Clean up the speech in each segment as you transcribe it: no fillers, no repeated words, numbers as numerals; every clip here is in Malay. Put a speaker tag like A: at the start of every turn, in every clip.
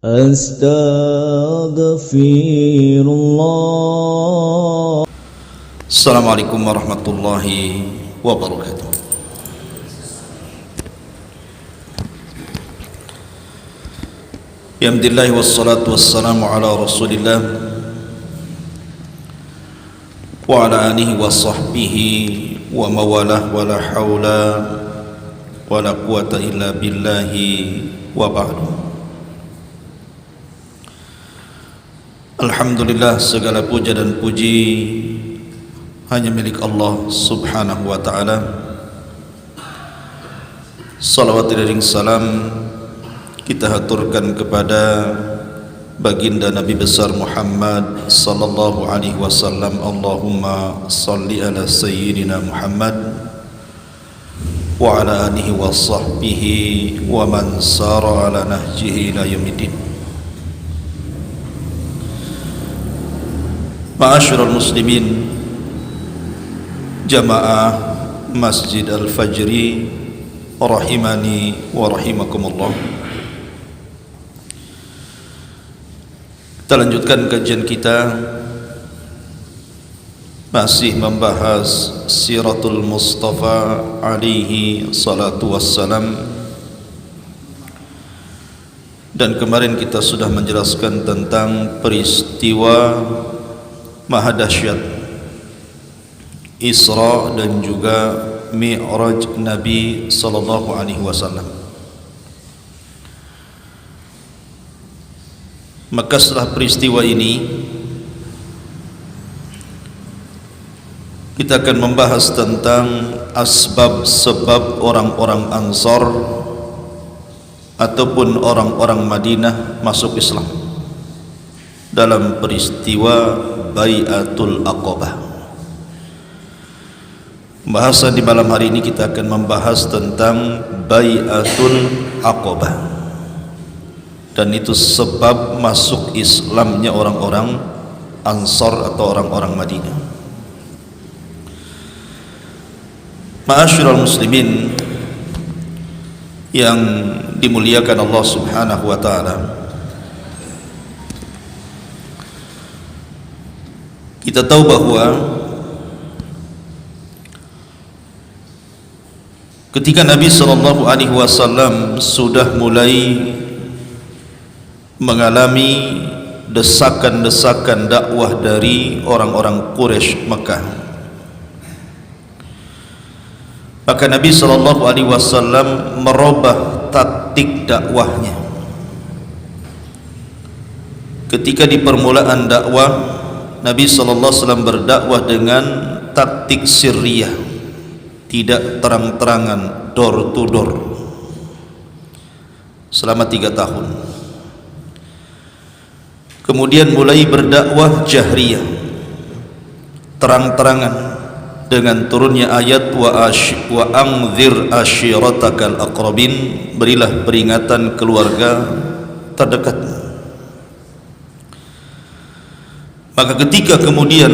A: Astaghfirullah. Assalamualaikum warahmatullahi wabarakatuh. Alhamdulillah wassalatu wassalamu ala Rasulillah wa ala alihi wa sahbihi wa mawalah wa la hawla wa la quwata illa billahi wa ba'du. Alhamdulillah, segala puja dan puji hanya milik Allah subhanahu wa ta'ala. Salawat dan salam kita haturkan kepada baginda Nabi besar Muhammad sallallahu alaihi wasallam. Allahumma salli ala sayyidina Muhammad wa ala alihi wa sahbihi wa man sara ala nahjihi ila yaumiddin. Ma'asyiral muslimin, jamaah Masjid Al-Fajri rahimani wa rahimakumullah. Kita lanjutkan kajian kita, masih membahas Siratul Mustafa alaihi salatu wassalam. Dan kemarin kita sudah menjelaskan tentang peristiwa maha dahsyat Isra dan juga Mi'raj Nabi sallallahu alaihi wasallam. Maka setelah peristiwa ini kita akan membahas tentang asbab-sebab orang-orang Ansar ataupun orang-orang Madinah masuk Islam dalam peristiwa Bai'atul Aqabah. Bahasan di malam hari ini kita akan membahas tentang Bai'atul Aqabah, dan itu sebab masuk Islamnya orang-orang Ansar atau orang-orang Madinah. Ma'asyiral muslimin yang dimuliakan Allah subhanahu wa ta'ala, kita tahu bahwa ketika Nabi sallallahu alaihi wasallam sudah mulai mengalami desakan-desakan dakwah dari orang-orang Quraisy Mekah, maka Nabi sallallahu alaihi wasallam merubah taktik dakwahnya. Ketika di permulaan dakwah, Nabi sallallahu alaihi wasallam berdakwah dengan taktik sirriyah, tidak terang-terangan, door to door, selama 3 tahun. Kemudian mulai berdakwah jahriyah, terang-terangan, dengan turunnya ayat wa anzir ashiratakal aqrabin, berilah peringatan keluarga terdekat. Maka ketika kemudian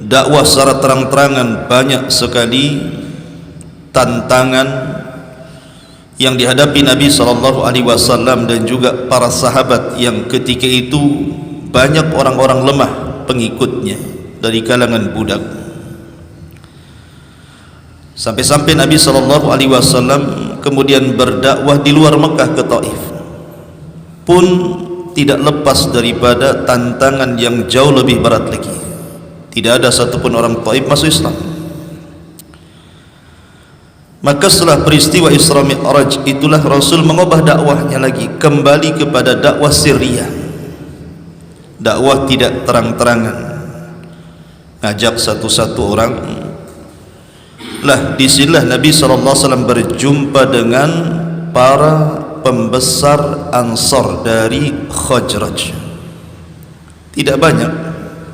A: dakwah secara terang-terangan, banyak sekali tantangan yang dihadapi Nabi SAW dan juga para sahabat yang ketika itu banyak orang-orang lemah pengikutnya dari kalangan budak. Sampai-sampai Nabi SAW kemudian berdakwah di luar Mekah ke Taif, pun tidak lepas daripada tantangan yang jauh lebih berat lagi. Tidak ada satupun orang Taif masuk Islam. Maka setelah peristiwa Isra Mi'raj itulah Rasul mengubah dakwahnya lagi, kembali kepada dakwah sirriyah, dakwah tidak terang-terangan, ngajak satu-satu orang. Lah disinilah Nabi SAW berjumpa dengan para pembesar Ansar dari Khazraj. Tidak banyak,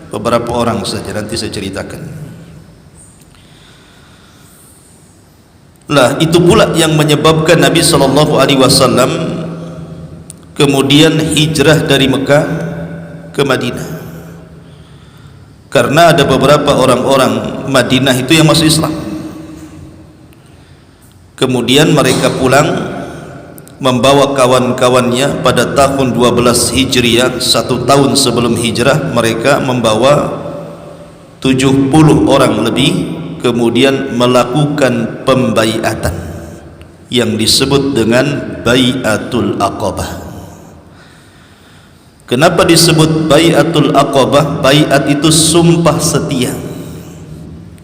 A: beberapa orang saja, nanti saya ceritakan. Lah itu pula yang menyebabkan Nabi SAW kemudian hijrah dari Mekah ke Madinah, karena ada beberapa orang-orang Madinah itu yang masuk Islam. Kemudian mereka pulang membawa kawan-kawannya pada tahun 12 Hijriah, 1 tahun sebelum hijrah. Mereka membawa 70 orang lebih, kemudian melakukan pembaiatan yang disebut dengan Bai'atul Aqabah. Kenapa disebut Bai'atul Aqabah? Bai'at itu sumpah setia.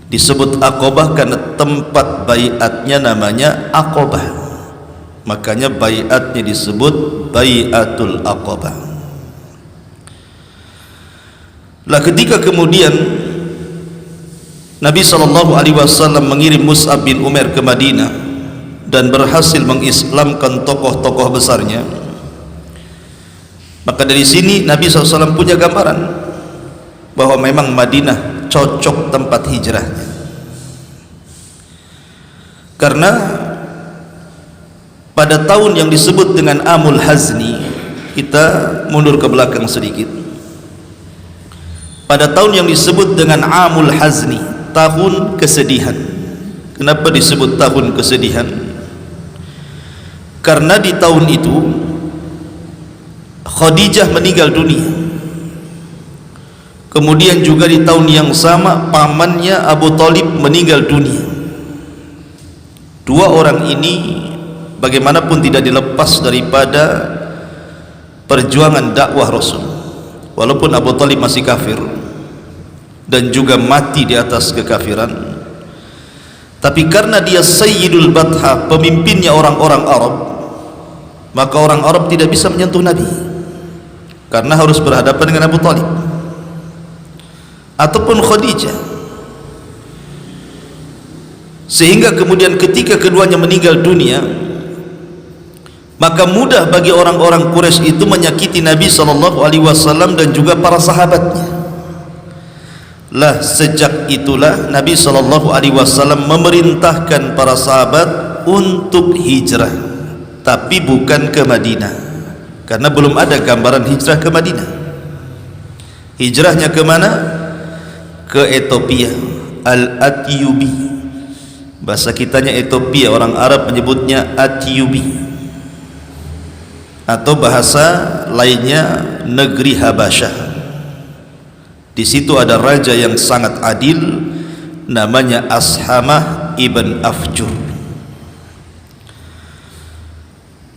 A: Disebut Aqabah karena tempat bai'atnya namanya Aqabah, makanya bai'atnya disebut Bai'atul Aqabah. Lah ketika kemudian Nabi SAW mengirim Mus'ab bin Umair ke Madinah dan berhasil mengislamkan tokoh-tokoh besarnya, maka dari sini Nabi SAW punya gambaran bahwa memang Madinah cocok tempat hijrahnya. Karena pada tahun yang disebut dengan Amul Hazni, kita mundur ke belakang sedikit. Pada tahun yang disebut dengan Amul Hazni, tahun kesedihan. Kenapa disebut tahun kesedihan? Karena di tahun itu Khadijah meninggal dunia. Kemudian juga di tahun yang sama pamannya Abu Thalib meninggal dunia. Dua orang ini bagaimanapun tidak dilepas daripada perjuangan dakwah Rasul. Walaupun Abu Thalib masih kafir dan juga mati di atas kekafiran, tapi karena dia Sayyidul Batha, pemimpinnya orang-orang Arab, maka orang Arab tidak bisa menyentuh Nabi karena harus berhadapan dengan Abu Thalib ataupun Khadijah. Sehingga kemudian ketika keduanya meninggal dunia, maka mudah bagi orang-orang Quraisy itu menyakiti Nabi SAW dan juga para sahabatnya. Lah sejak itulah Nabi SAW memerintahkan para sahabat untuk hijrah, tapi bukan ke Madinah, karena belum ada gambaran hijrah ke Madinah. Hijrahnya ke mana? Ke Ethiopia, Al-Atyubi. Bahasa kitanya Ethiopia, orang Arab menyebutnya Atyubi, atau bahasa lainnya negeri Habasyah. Di situ ada raja yang sangat adil, namanya Ashamah ibn Afjur.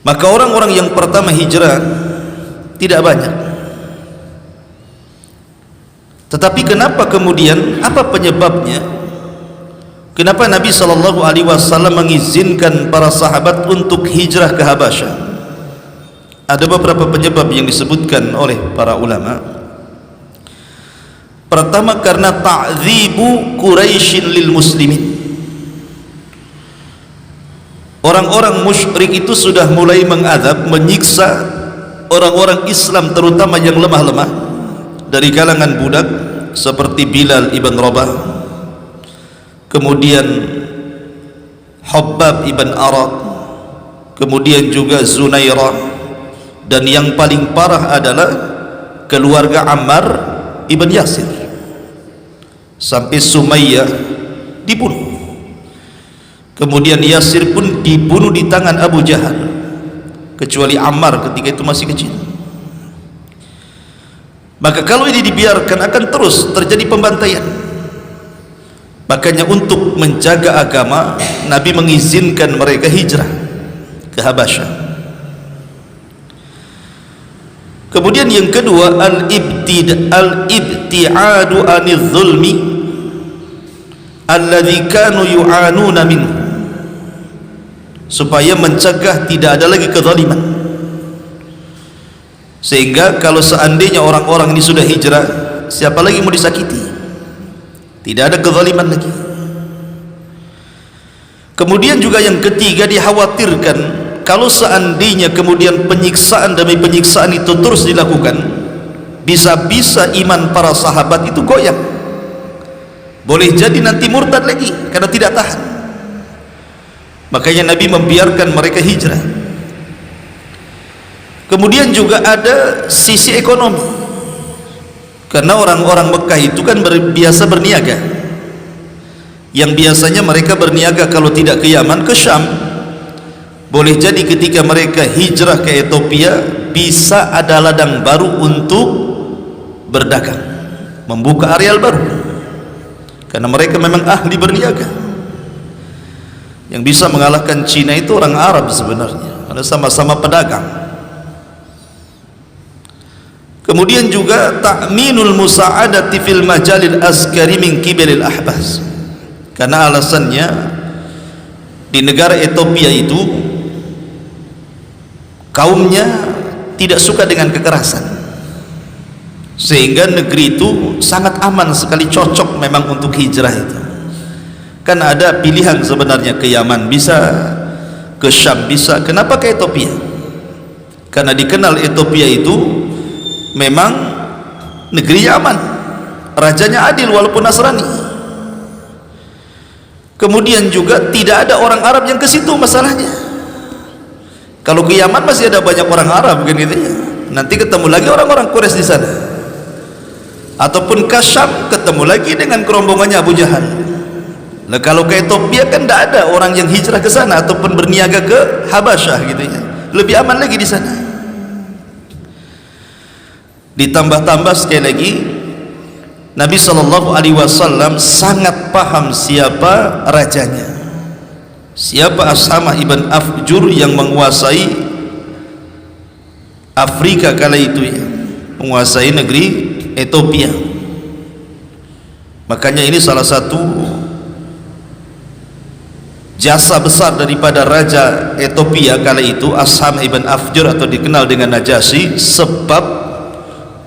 A: Maka orang-orang yang pertama hijrah tidak banyak. Tetapi kenapa kemudian, apa penyebabnya? Kenapa Nabi SAW mengizinkan para sahabat untuk hijrah ke Habasyah? Ada beberapa penyebab yang disebutkan oleh para ulama. Pertama, karena ta'dzibu Quraisyin lil muslimin. Orang-orang musyrik itu sudah mulai mengadab, menyiksa orang-orang Islam, terutama yang lemah-lemah dari kalangan budak seperti Bilal ibn Rabah, kemudian Hubbab ibn Arad, kemudian juga Zunairah, dan yang paling parah adalah keluarga Ammar ibn Yasir, sampai Sumayyah dibunuh. Kemudian Yasir pun dibunuh di tangan Abu Jahal, kecuali Ammar ketika itu masih kecil. Maka kalau ini dibiarkan akan terus terjadi pembantaian. Makanya untuk menjaga agama, Nabi mengizinkan mereka hijrah ke Habasyah. Kemudian yang kedua, al-ibti'adu anil zulmi alladzi kanu yu'anuna minhu, supaya mencegah tidak ada lagi kezaliman. Sehingga kalau seandainya orang-orang ini sudah hijrah, siapa lagi mau disakiti? Tidak ada kezaliman lagi. Kemudian juga yang ketiga, dikhawatirkan kalau seandainya kemudian penyiksaan demi penyiksaan itu terus dilakukan, bisa-bisa iman para sahabat itu goyah. Boleh jadi nanti murtad lagi karena tidak tahan. Makanya Nabi membiarkan mereka hijrah. Kemudian juga ada sisi ekonomi, karena orang-orang Mekah itu kan biasa berniaga. Yang biasanya mereka berniaga kalau tidak ke Yaman, ke Syam. Boleh jadi ketika mereka hijrah ke Ethiopia bisa ada ladang baru untuk berdagang, membuka areal baru, karena mereka memang ahli berniaga. Yang bisa mengalahkan Cina itu orang Arab sebenarnya, karena sama-sama pedagang. Kemudian juga ta'minul musa'adati fil majalil askari min kibalil ahbas, karena alasannya di negara Ethiopia itu kaumnya tidak suka dengan kekerasan, sehingga negeri itu sangat aman sekali, cocok memang untuk hijrah itu. Kan ada pilihan sebenarnya, ke Yaman bisa, ke Syam bisa. Kenapa ke Ethiopia? Karena dikenal Ethiopia itu memang negerinya aman, rajanya adil walaupun Nasrani. Kemudian juga tidak ada orang Arab yang ke situ masalahnya. Kalau ke Yaman masih ada banyak orang Arab kan gitu ya. Nanti ketemu lagi orang-orang Quraisy di sana. Ataupun ke Syam ketemu lagi dengan kerombongannya Abu Jahal. Nah, kalau ke Ethiopia kan tidak ada orang yang hijrah ke sana ataupun berniaga ke Habasyah gitu ya. Lebih aman lagi di sana. Ditambah-tambah sekali lagi, Nabi SAW sangat paham siapa rajanya, siapa Ashamah ibn Afjur yang menguasai Afrika kala itu ya, menguasai negeri Ethiopia. Makanya ini salah satu jasa besar daripada Raja Ethiopia kala itu, Ashamah ibn Afjur atau dikenal dengan Najasyi, sebab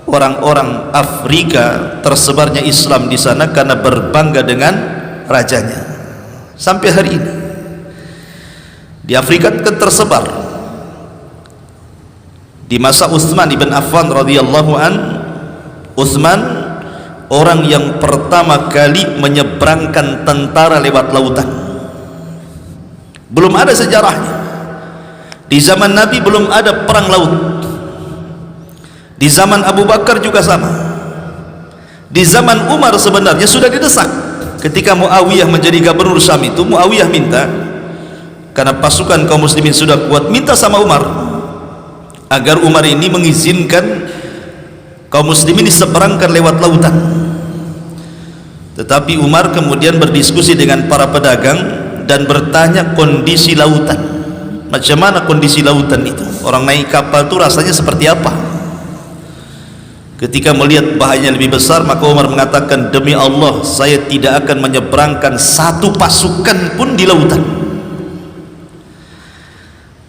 A: orang-orang Afrika tersebarnya Islam di sana karena berbangga dengan rajanya. Sampai hari ini di Afrika kan tersebar. Di masa Utsman ibn Affan radhiyallahu an, Utsman orang yang pertama kali menyeberangkan tentara lewat lautan. Belum ada sejarahnya. Di zaman Nabi belum ada perang laut. Di zaman Abu Bakar juga sama. Di zaman Umar sebenarnya sudah didesak. Ketika Muawiyah menjadi gubernur Syam itu, Muawiyah minta, karena pasukan kaum muslimin sudah kuat, minta sama Umar agar Umar ini mengizinkan kaum muslimin diseberangkan lewat lautan. Tetapi Umar kemudian berdiskusi dengan para pedagang dan bertanya kondisi lautan. Macam mana kondisi lautan itu? Orang naik kapal itu rasanya seperti apa? Ketika melihat bahayanya lebih besar, maka Umar mengatakan, demi Allah saya tidak akan menyeberangkan satu pasukan pun di lautan.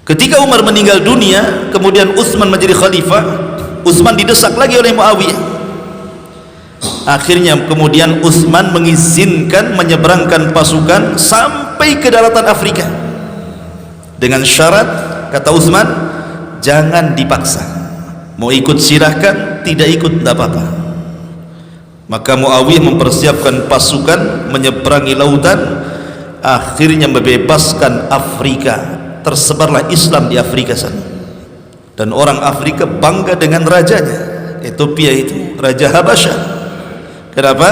A: Ketika Umar meninggal dunia, kemudian Utsman menjadi khalifah. Utsman didesak lagi oleh Muawiyah. Akhirnya kemudian Utsman mengizinkan menyeberangkan pasukan sampai ke daratan Afrika, dengan syarat, kata Utsman, jangan dipaksa. Mau ikut silahkan, tidak ikut tidak apa-apa. Maka Muawiyah mempersiapkan pasukan menyeberangi lautan, akhirnya membebaskan Afrika. Tersebarlah Islam di Afrika sana, dan orang Afrika bangga dengan rajanya. Ethiopia itu Raja Habasyah. Kenapa?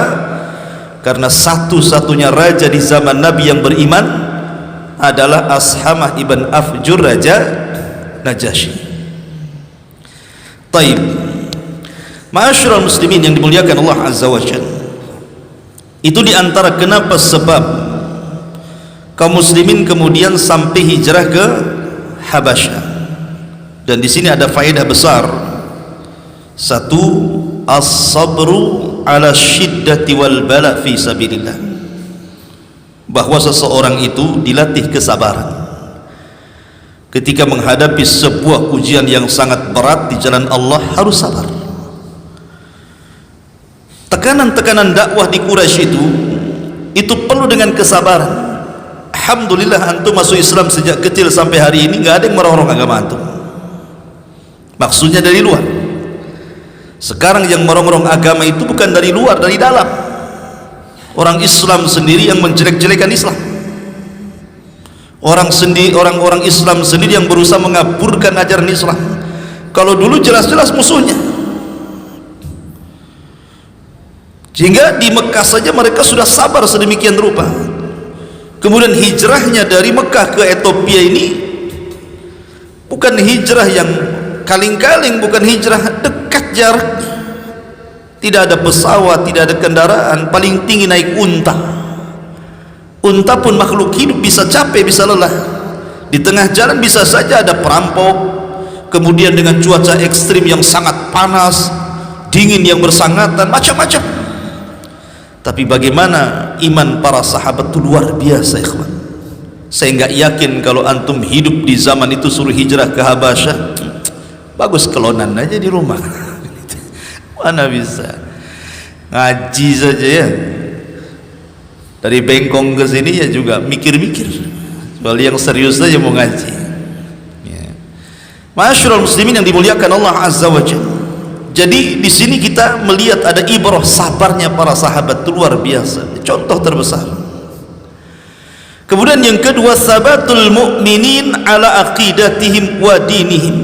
A: Karena satu-satunya raja di zaman Nabi yang beriman adalah Ashamah ibn Afjur, Raja Najasyi. Taib, ma'asyiral muslimin yang dimuliakan Allah Azza wa Jalla, itu diantara kenapa sebab kaum muslimin kemudian sampai hijrah ke Habasyah. Dan di sini ada faedah besar. Satu, as-sabru ala syiddati wal bala fi sabilillah, bahwa seseorang itu dilatih kesabaran ketika menghadapi sebuah ujian yang sangat berat di jalan Allah. Harus sabar. Tekanan-tekanan dakwah di Quraisy itu perlu dengan kesabaran. Alhamdulillah antum masuk Islam sejak kecil sampai hari ini nggak ada yang merongrong agama antum. Maksudnya dari luar. Sekarang yang merongrong agama itu bukan dari luar, dari dalam. Orang Islam sendiri yang menjelek-jelekan Islam. Orang-orang Islam sendiri yang berusaha mengaburkan ajaran Islam. Kalau dulu jelas-jelas musuhnya. Sehingga di Mekah saja mereka sudah sabar sedemikian rupa. Kemudian hijrahnya dari Mekah ke Ethiopia ini bukan hijrah yang kaling-kaling, bukan hijrah dekat jaraknya. Tidak ada pesawat, tidak ada kendaraan, paling tinggi naik unta. Unta pun makhluk hidup, bisa capek, bisa lelah. Di tengah jalan bisa saja ada perampok, kemudian dengan cuaca ekstrim yang sangat panas, dingin yang bersangatan, macam-macam. Tapi bagaimana iman para sahabat itu luar biasa, ikhwan. Saya enggak yakin kalau antum hidup di zaman itu suruh hijrah ke Habasyah, bagus kelonan aja di rumah. Mana bisa ngaji saja ya, dari Bengkong ke sini ya juga mikir-mikir, soal yang serius saja mau ngaji ya. Ma'asyiral muslimin yang dimuliakan Allah Azza wa Jalla. Jadi di sini kita melihat ada ibrah sabarnya para sahabat itu luar biasa, contoh terbesar. Kemudian yang kedua, sabatul mu'minin ala aqidatihim wa dinihim.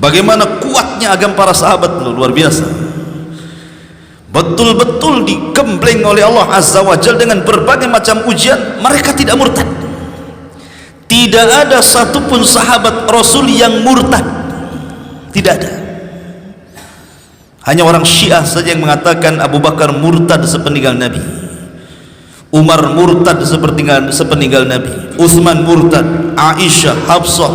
A: Bagaimana kuatnya agama para sahabat itu luar biasa. Betul-betul digembleng oleh Allah Azza wa Jalla dengan berbagai macam ujian, mereka tidak murtad. Tidak ada satupun sahabat Rasul yang murtad, tidak ada. Hanya orang Syiah saja yang mengatakan Abu Bakar murtad sepeninggal Nabi, Umar murtad sepeninggal Nabi, Utsman murtad, Aisyah, Hafsah,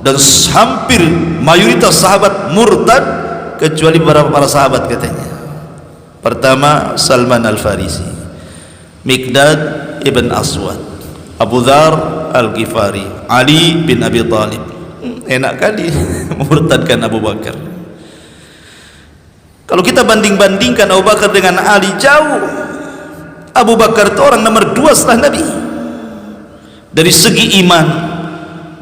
A: dan hampir mayoritas sahabat murtad kecuali beberapa para sahabat katanya. Pertama Salman Al-Farisi, Miqdad ibn Aswad, Abu Dzar Al-Ghifari, Ali bin Abi Thalib. Enak kali murtadkan Abu Bakar. Kalau kita banding-bandingkan Abu Bakar dengan Ali, jauh. Abu Bakar itu orang nomor 2 setelah Nabi, dari segi iman,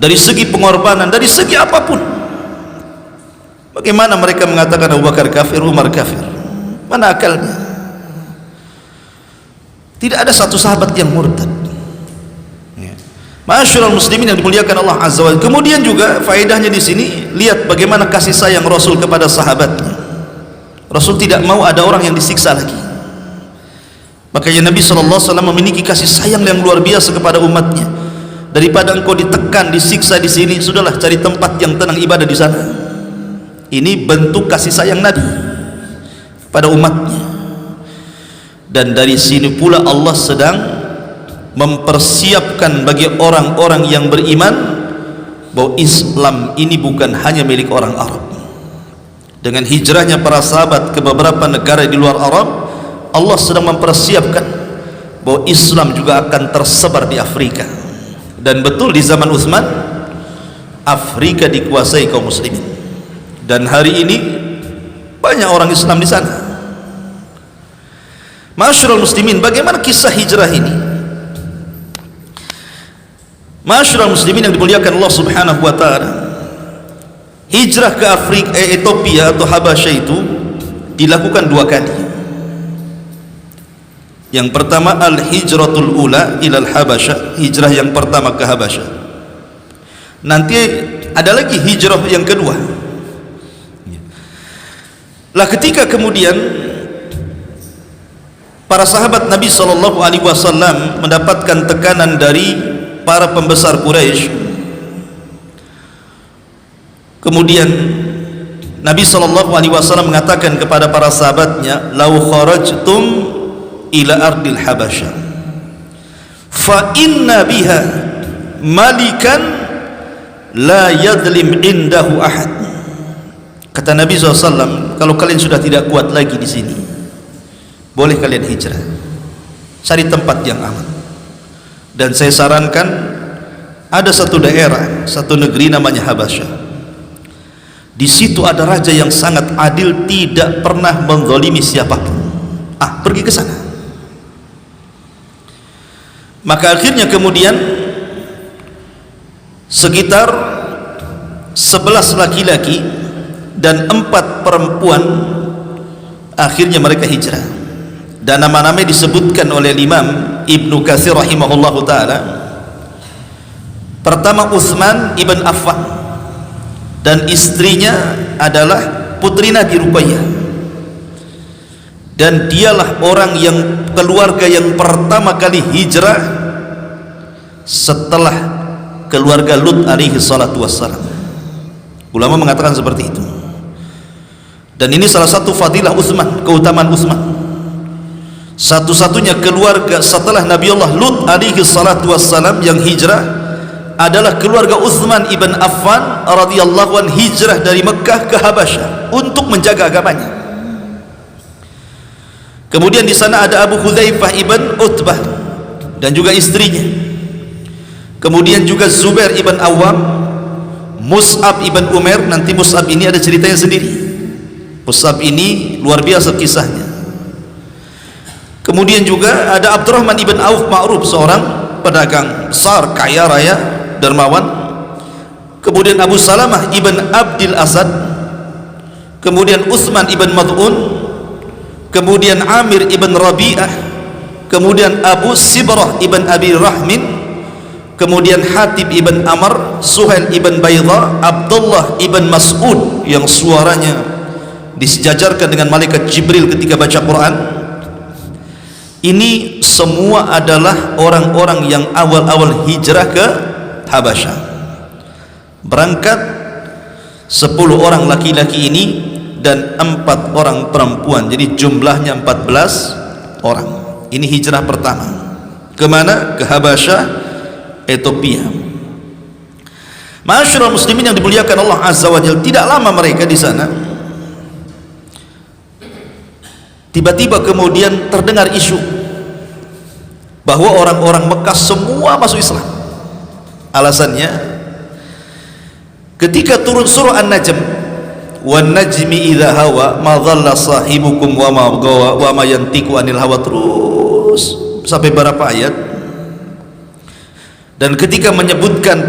A: dari segi pengorbanan, dari segi apapun. Bagaimana mereka mengatakan Abu Bakar kafir, Umar kafir? Mana akalnya? Tidak ada satu sahabat yang murtad. Ma'asyiral muslimin yang dimuliakan Allah Azza wa Jalla. Kemudian juga faedahnya di sini, lihat bagaimana kasih sayang Rasul kepada sahabatnya. Rasul tidak mau ada orang yang disiksa lagi. Makanya Nabi SAW memiliki kasih sayang yang luar biasa kepada umatnya. Daripada engkau ditekan, disiksa di sini, sudahlah cari tempat yang tenang ibadah di sana. Ini bentuk kasih sayang Nabi pada umatnya. Dan dari sini pula Allah sedang mempersiapkan bagi orang-orang yang beriman bahwa Islam ini bukan hanya milik orang Arab. Dengan hijrahnya para sahabat ke beberapa negara di luar Arab, Allah sedang mempersiapkan bahwa Islam juga akan tersebar di Afrika. Dan betul di zaman Utsman, Afrika dikuasai kaum muslimin. Dan hari ini banyak orang Islam di sana. Ma'asyiral muslimin, bagaimana kisah hijrah ini? Ma'asyiral muslimin yang dimuliakan Allah Subhanahu wa taala. Hijrah ke Afrika, Ethiopia atau Habasyah itu dilakukan 2 kali. Yang pertama al-hijratul ula ilal Habasyah, hijrah yang pertama ke Habasyah. Nanti ada lagi hijrah yang kedua. Lah ketika kemudian para sahabat Nabi SAW mendapatkan tekanan dari para pembesar Quraisy, kemudian Nabi SAW mengatakan kepada para sahabatnya, lau kharajtum ila ardil Habasyah fa inna biha malikan la yadlim indahu ahad. Kata Nabi SAW, kalau kalian sudah tidak kuat lagi di sini, boleh kalian hijrah, cari tempat yang aman. Dan saya sarankan, ada satu daerah, satu negeri namanya Habasyah. Di situ ada raja yang sangat adil, tidak pernah menzalimi siapapun. Pergi ke sana. Maka akhirnya kemudian sekitar 11 laki-laki dan 4 perempuan akhirnya mereka hijrah. Dan nama-namanya disebutkan oleh Imam Ibnu Katsir rahimahullahu taala. Pertama Utsman ibn Affan, dan istrinya adalah putri Nabi Ruqayyah, dan dialah orang yang keluarga yang pertama kali hijrah setelah keluarga Lut alaihi salatu wassalam. Ulama mengatakan seperti itu. Dan ini salah satu fadilah Utsman, keutamaan Utsman. Satu-satunya keluarga setelah Nabi Allah Lut alaihi salatu wassalam yang hijrah adalah keluarga Utsman ibn Affan radhiyallahu an, hijrah dari Mekah ke Habasyah untuk menjaga agamanya. Kemudian di sana ada Abu Hudzaifah ibn Utbah dan juga istrinya. Kemudian juga Zubair ibn Awam, Mus'ab ibn Umair. Nanti Mus'ab ini ada ceritanya sendiri. Mus'ab ini luar biasa kisahnya. Kemudian juga ada Abdurrahman ibn Auf Ma'ruf, seorang pedagang besar, kaya raya, dermawan. Kemudian Abu Salamah ibn Abdil Asad, kemudian Utsman ibn Mad'un, kemudian Amir ibn Rabi'ah, kemudian Abu Sibrah ibn Abi Rahmin, kemudian Hatib ibn Amr, Suhail ibn Baydha, Abdullah ibn Mas'ud yang suaranya disejajarkan dengan malaikat Jibril ketika baca Quran. Ini semua adalah orang-orang yang awal-awal hijrah ke Habasyah. Berangkat 10 orang laki-laki ini dan 4 orang perempuan, jadi jumlahnya 14 orang. Ini hijrah pertama. Kemana? Ke Habasyah, Ethiopia. Ma'asyiral muslimin yang dimuliakan Allah Azza wa Jalla, tidak lama mereka di sana, tiba-tiba kemudian terdengar isu bahwa orang-orang Mekah semua masuk Islam. Alasannya, ketika turun surah An-Najm, wan najmi idza hawa ma dhalla sahibukum wa ma gawa wa ma yantiqu anil hawa, terus sampai berapa ayat. Dan ketika menyebutkan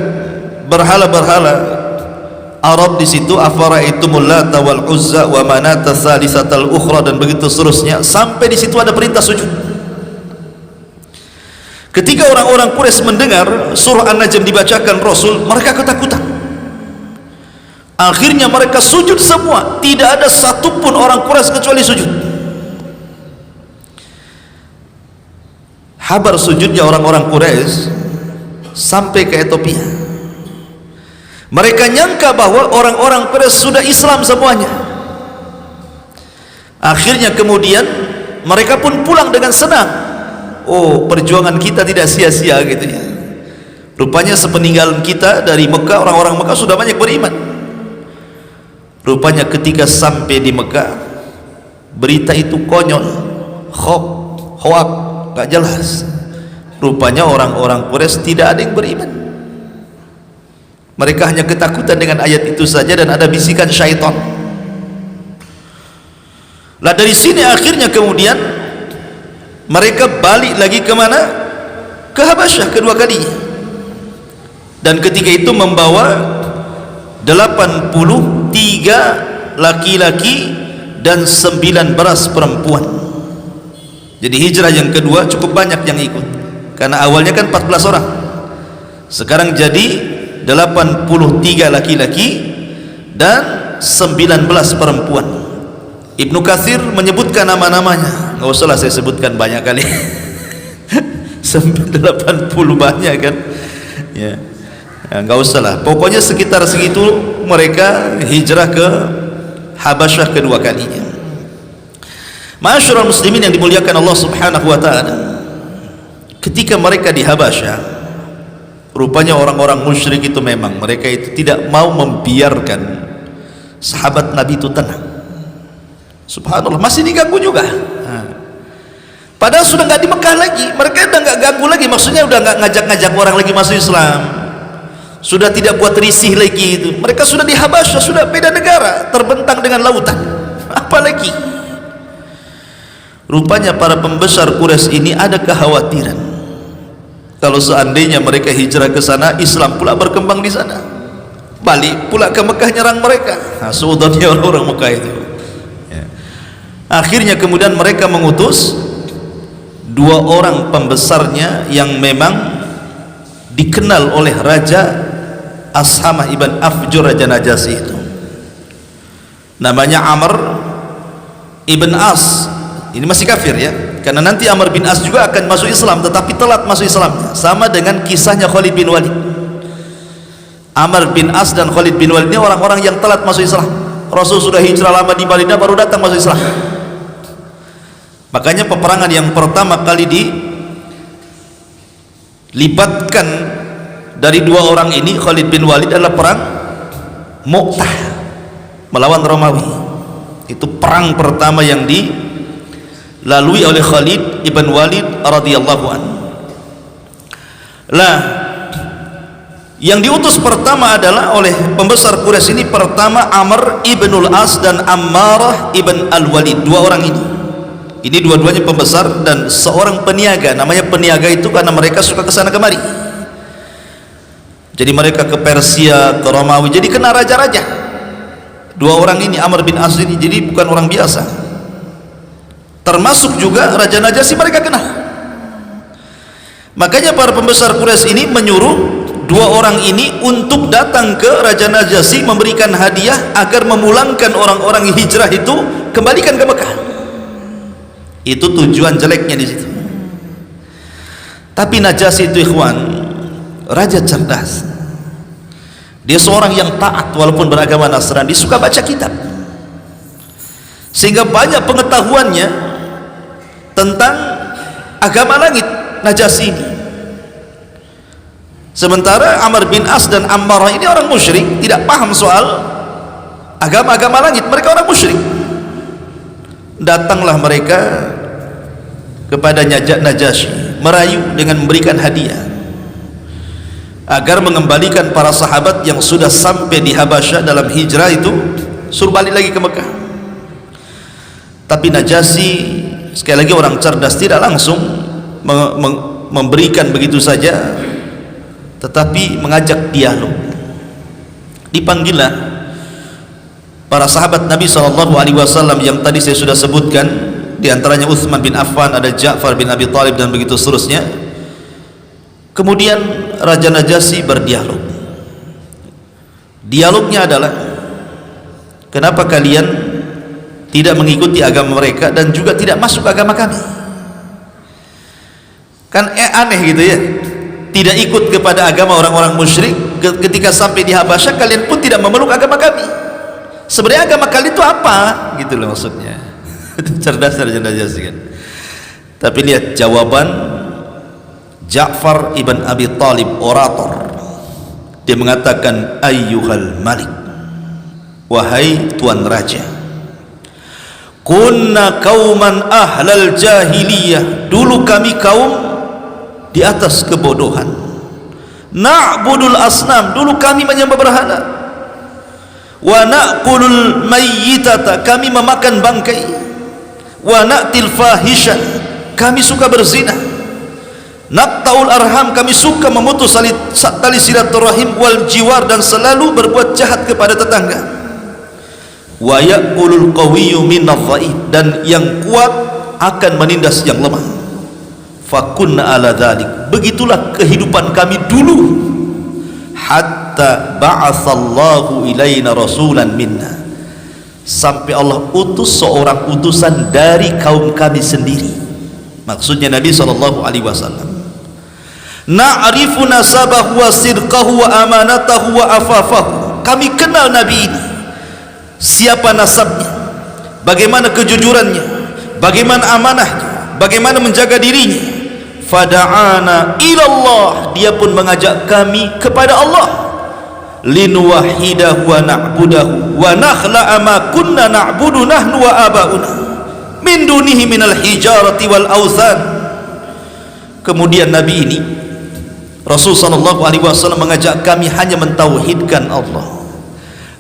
A: berhala-berhala Arab di situ, afara'aitumul Lata wal Uzza wa manata tsalisatal ukhra, dan begitu seterusnya, sampai di situ ada perintah sujud. Ketika orang-orang Quraisy mendengar surah An-Najm dibacakan Rasul, mereka ketakutan. Akhirnya mereka sujud semua, tidak ada satupun orang Quraisy kecuali sujud. Kabar sujudnya orang-orang Quraisy sampai ke Ethiopia. Mereka nyangka bahwa orang-orang Quraisy sudah Islam semuanya. Akhirnya kemudian mereka pun pulang dengan senang. Oh, perjuangan kita tidak sia-sia gitu ya. Rupanya sepeninggalan kita dari Mekah, orang-orang Mekah sudah banyak beriman. Rupanya ketika sampai di Mekah, berita itu konyol, hoak, gak jelas. Rupanya orang-orang Quraisy tidak ada yang beriman. Mereka hanya ketakutan dengan ayat itu saja, dan ada bisikan syaitan. Lah dari sini akhirnya kemudian mereka balik lagi ke mana? Ke Habasyah kedua kalinya. Dan ketika itu membawa 83 laki-laki dan 19 perempuan. Jadi hijrah yang kedua cukup banyak yang ikut, karena awalnya kan 14 orang, sekarang jadi 83 laki-laki dan 19 perempuan. Ibnu Katsir menyebutkan nama-namanya, nggak usahlah saya sebutkan banyak kali. 80 banyak kan ya, nggak usahlah, pokoknya sekitar segitu mereka hijrah ke Habasyah kedua kalinya. Ma'asyiral muslimin yang dimuliakan Allah Subhanahu wa taala, ketika mereka di Habasyah, rupanya orang-orang musyrik itu memang mereka itu tidak mau membiarkan sahabat Nabi itu tenang. Subhanallah, masih diganggu juga. Padahal sudah nggak di Mekah lagi, mereka udah nggak ganggu lagi, maksudnya udah nggak ngajak-ngajak orang lagi masuk Islam, sudah tidak buat risih lagi itu. Mereka sudah di Habasyah, sudah beda negara, terbentang dengan lautan, apalagi. Rupanya para pembesar Quraisy ini ada kekhawatiran, kalau seandainya mereka hijrah ke sana, Islam pula berkembang di sana, balik pula ke Mekah nyerang mereka. Nah, seudahnya orang-orang Mekah itu ya. Akhirnya kemudian mereka mengutus 2 orang pembesarnya yang memang dikenal oleh Raja Ashamah ibn Afjur, Raja Najasyi itu, namanya Amr ibn As. Ini masih kafir ya, karena nanti Amr bin As juga akan masuk Islam, tetapi telat masuk Islamnya, sama dengan kisahnya Khalid bin Walid. Amr bin As dan Khalid bin Walid ini orang-orang yang telat masuk Islam. Rasul sudah hijrah lama di Madinah, baru datang masuk Islam. Makanya peperangan yang pertama kali dilibatkan dari dua orang ini, Khalid bin Walid, adalah perang Mu'tah melawan Romawi. Itu perang pertama yang dilalui oleh Khalid ibn Walid radhiyallahu anhu. Lah, yang diutus pertama adalah oleh pembesar Quraisy ini, pertama Amr ibnul As dan Ammarah ibn al-Walid. Dua orang ini dua-duanya pembesar dan seorang peniaga. Namanya peniaga itu karena mereka suka kesana kemari. Jadi mereka ke Persia, ke Romawi, jadi kena raja-raja. Dua orang ini, Amr bin As ini, jadi bukan orang biasa. Termasuk juga Raja Najasyi mereka kena. Makanya para pembesar Quraisy ini menyuruh dua orang ini untuk datang ke Raja Najasyi memberikan hadiah agar memulangkan orang-orang hijrah itu, kembalikan ke Mekah. Itu tujuan jeleknya di situ. Tapi Najasyi itu, ikhwan, raja cerdas. Dia seorang yang taat walaupun beragama Nasrani, dia suka baca kitab, sehingga banyak pengetahuannya tentang agama langit Najasyi ini. Sementara Amr bin As dan Ammarah ini orang musyrik, tidak paham soal agama-agama langit, mereka orang musyrik. Datanglah mereka kepada Najasyi, merayu dengan memberikan hadiah agar mengembalikan para sahabat yang sudah sampai di Habasyah dalam hijrah itu, suruh balik lagi ke Mekah. Tapi Najasyi, sekali lagi orang cerdas, tidak langsung memberikan begitu saja, tetapi mengajak dialog. Dipanggillah para sahabat Nabi SAW yang tadi saya sudah sebutkan, di antaranya Utsman bin Affan, ada Ja'far bin Abi Thalib, dan begitu seterusnya. Kemudian Raja Najasyi berdialog. Dialognya adalah, kenapa kalian tidak mengikuti agama mereka dan juga tidak masuk agama kami? Kan aneh gitu ya, tidak ikut kepada agama orang-orang musyrik, ketika sampai di Habasyah kalian pun tidak memeluk agama kami. Sebenarnya agama kalian itu apa? Gitu loh maksudnya. Cerdas Raja Najasyi kan. Tapi lihat jawaban Ja'far ibn Abi Thalib, orator. Dia mengatakan, ayyuhal malik, wahai tuan raja, kunna kauman ahlal jahiliyah, dulu kami kaum di atas kebodohan. Na'budul asnam, dulu kami menyembah berhala. Wa na'kulul mayyitata, kami memakan bangkai. Wa na'til fahisha, kami suka berzina. Naqtaul arham, kami suka memutus tali silaturahim. Wal jiwar, dan selalu berbuat jahat kepada tetangga. Wa ya'kulul qawiyyu minadh dhaif, dan yang kuat akan menindas yang lemah. Fakunna ala dhalik, begitulah kehidupan kami dulu, hatta ba'atsallahu ilaina rasulan minna, sampai Allah utus seorang utusan dari kaum kami sendiri, maksudnya Nabi SAW. Na'rifu nasabahu wa sidqahu wa amanatahu wa afafahu, kami kenal Nabi ini, siapa nasabnya, bagaimana kejujurannya, bagaimana amanahnya, bagaimana menjaga dirinya. Fada'ana ilallah, dia pun mengajak kami kepada Allah. Linuwahidahu wa na'budahu wa nakhla'a ma kunna na'budu nahnu wa aba'una min dunihi minal hijarati wal awthan. Kemudian Nabi ini, Rasul SAW, mengajak kami hanya mentauhidkan Allah,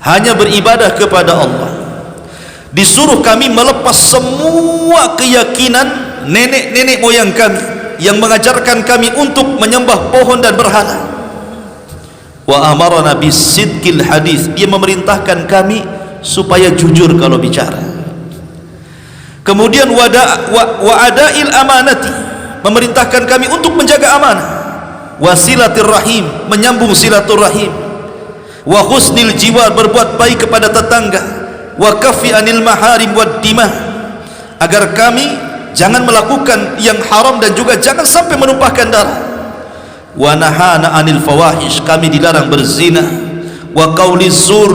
A: hanya beribadah kepada Allah. Disuruh kami melepas semua keyakinan nenek-nenek moyang kami yang mengajarkan kami untuk menyembah pohon dan berhala. Wa amarana bisidqil hadis, dia memerintahkan kami supaya jujur kalau bicara. Kemudian wa adail amanati, memerintahkan kami untuk menjaga amanah. Wasilatir rahim, menyambung silaturahim. Wa husnil jiwar, berbuat baik kepada tetangga. Wa kafi anil maharim wad dimah, agar kami jangan melakukan yang haram dan juga jangan sampai menumpahkan darah. Wa nahana anil fawahish, kami dilarang berzina. wa qauliz zur,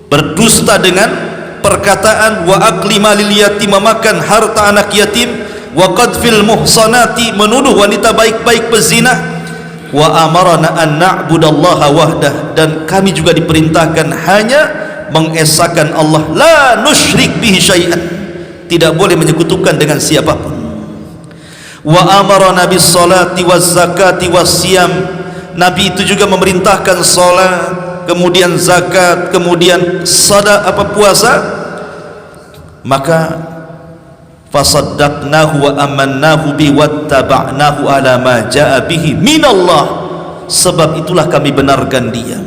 A: berdusta dengan perkataan, wa akli malil yatim, memakan harta anak yatim, wa qadfil muhsanati, menuduh wanita baik-baik pezina, wa amarana an na'budallaha wahdah, dan kami juga diperintahkan hanya mengesahkan Allah, la nusyrik bihi syai'an, tidak boleh menyekutukan dengan siapapun. Wa amarana bis salati waz zakati was siyam, Nabi itu juga memerintahkan salat, kemudian zakat, kemudian puasa. Maka fasaddaqnahu wa amannahu bi wattaba'nahu ala ma jaa bihi minallah, sebab itulah kami benarkan dia,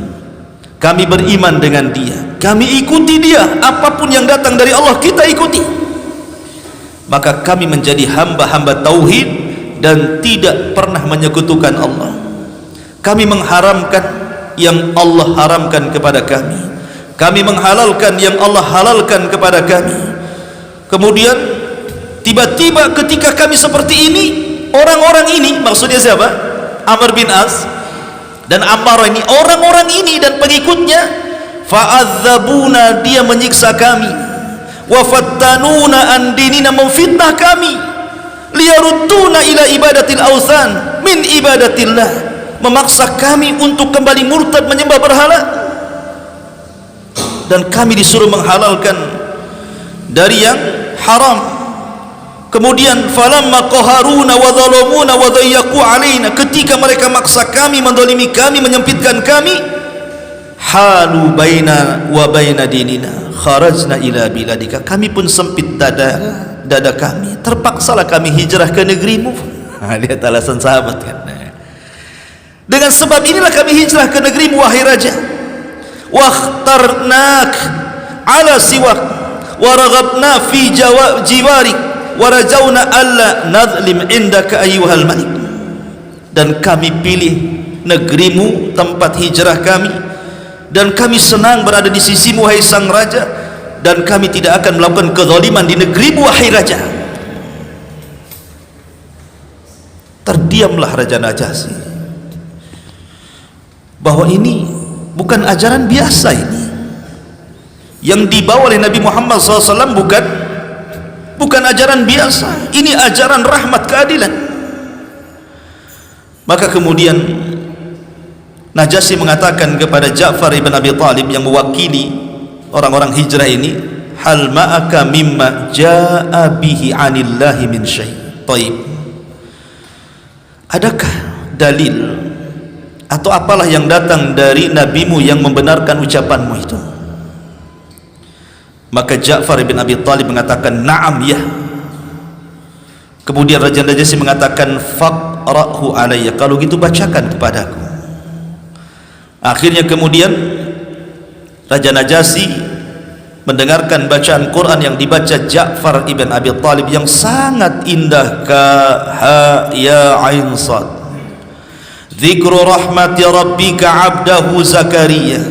A: kami beriman dengan dia, kami ikuti dia, apapun yang datang dari Allah kita ikuti. Maka kami menjadi hamba-hamba tauhid dan tidak pernah menyekutukan Allah. Kami mengharamkan yang Allah haramkan kepada kami, kami menghalalkan yang Allah halalkan kepada kami. Kemudian tiba-tiba ketika kami seperti ini, orang-orang ini, maksudnya siapa? Amr bin As dan Ammar ini, orang-orang ini dan pengikutnya, fa'adzabuna, dia menyiksa kami, wa fattanuna an dinina, memfitnah kami, liyarudduna ila ibadatil awthan min ibadatillah, memaksa kami untuk kembali murtad menyembah berhala, dan kami disuruh menghalalkan dari yang haram. Kemudian falamma qaharuna wa zalamuna wa dayyaqu alaina, ketika mereka maksa kami, mendolimi kami, menyempitkan kami, halu baina wa baina dinina kharajna ila biladika, kami pun sempit dada kami, terpaksalah kami hijrah ke negerimu. Lihat alasan sahabat kan, dengan sebab inilah kami hijrah ke negerimu wahai raja. Wakhtarnak ala siwak wa raghabna fi jiwarik wa rajawna alla nadhlim indaka ayyuhal malik, dan kami pilih negerimu tempat hijrah kami, dan kami senang berada di sisimu wahai sang raja, dan kami tidak akan melakukan kezaliman di negerimu wahai raja. Terdiamlah Raja Najasyi, bahwa ini bukan ajaran biasa, ini yang dibawa oleh Nabi Muhammad SAW bukan ajaran biasa, ini ajaran rahmat, keadilan. Maka kemudian Najasyi mengatakan kepada Ja'far ibn Abi Talib yang mewakili orang-orang hijrah ini, hal ma'aka mimma ja'a bihi anillahi min syai', taib, adakah dalil atau apalah yang datang dari nabimu yang membenarkan ucapanmu itu? Maka Ja'far bin Abi Talib mengatakan, na'am, ya. Kemudian Raja Najasyi mengatakan, faqra'hu alayya, kalau gitu bacakan kepadaku. Akhirnya kemudian Raja Najasyi mendengarkan bacaan Quran yang dibaca Ja'far ibn Abi Talib yang sangat indah, ka ha ya ain sad, Dzikru rahmati rabbika abdahu Zakaria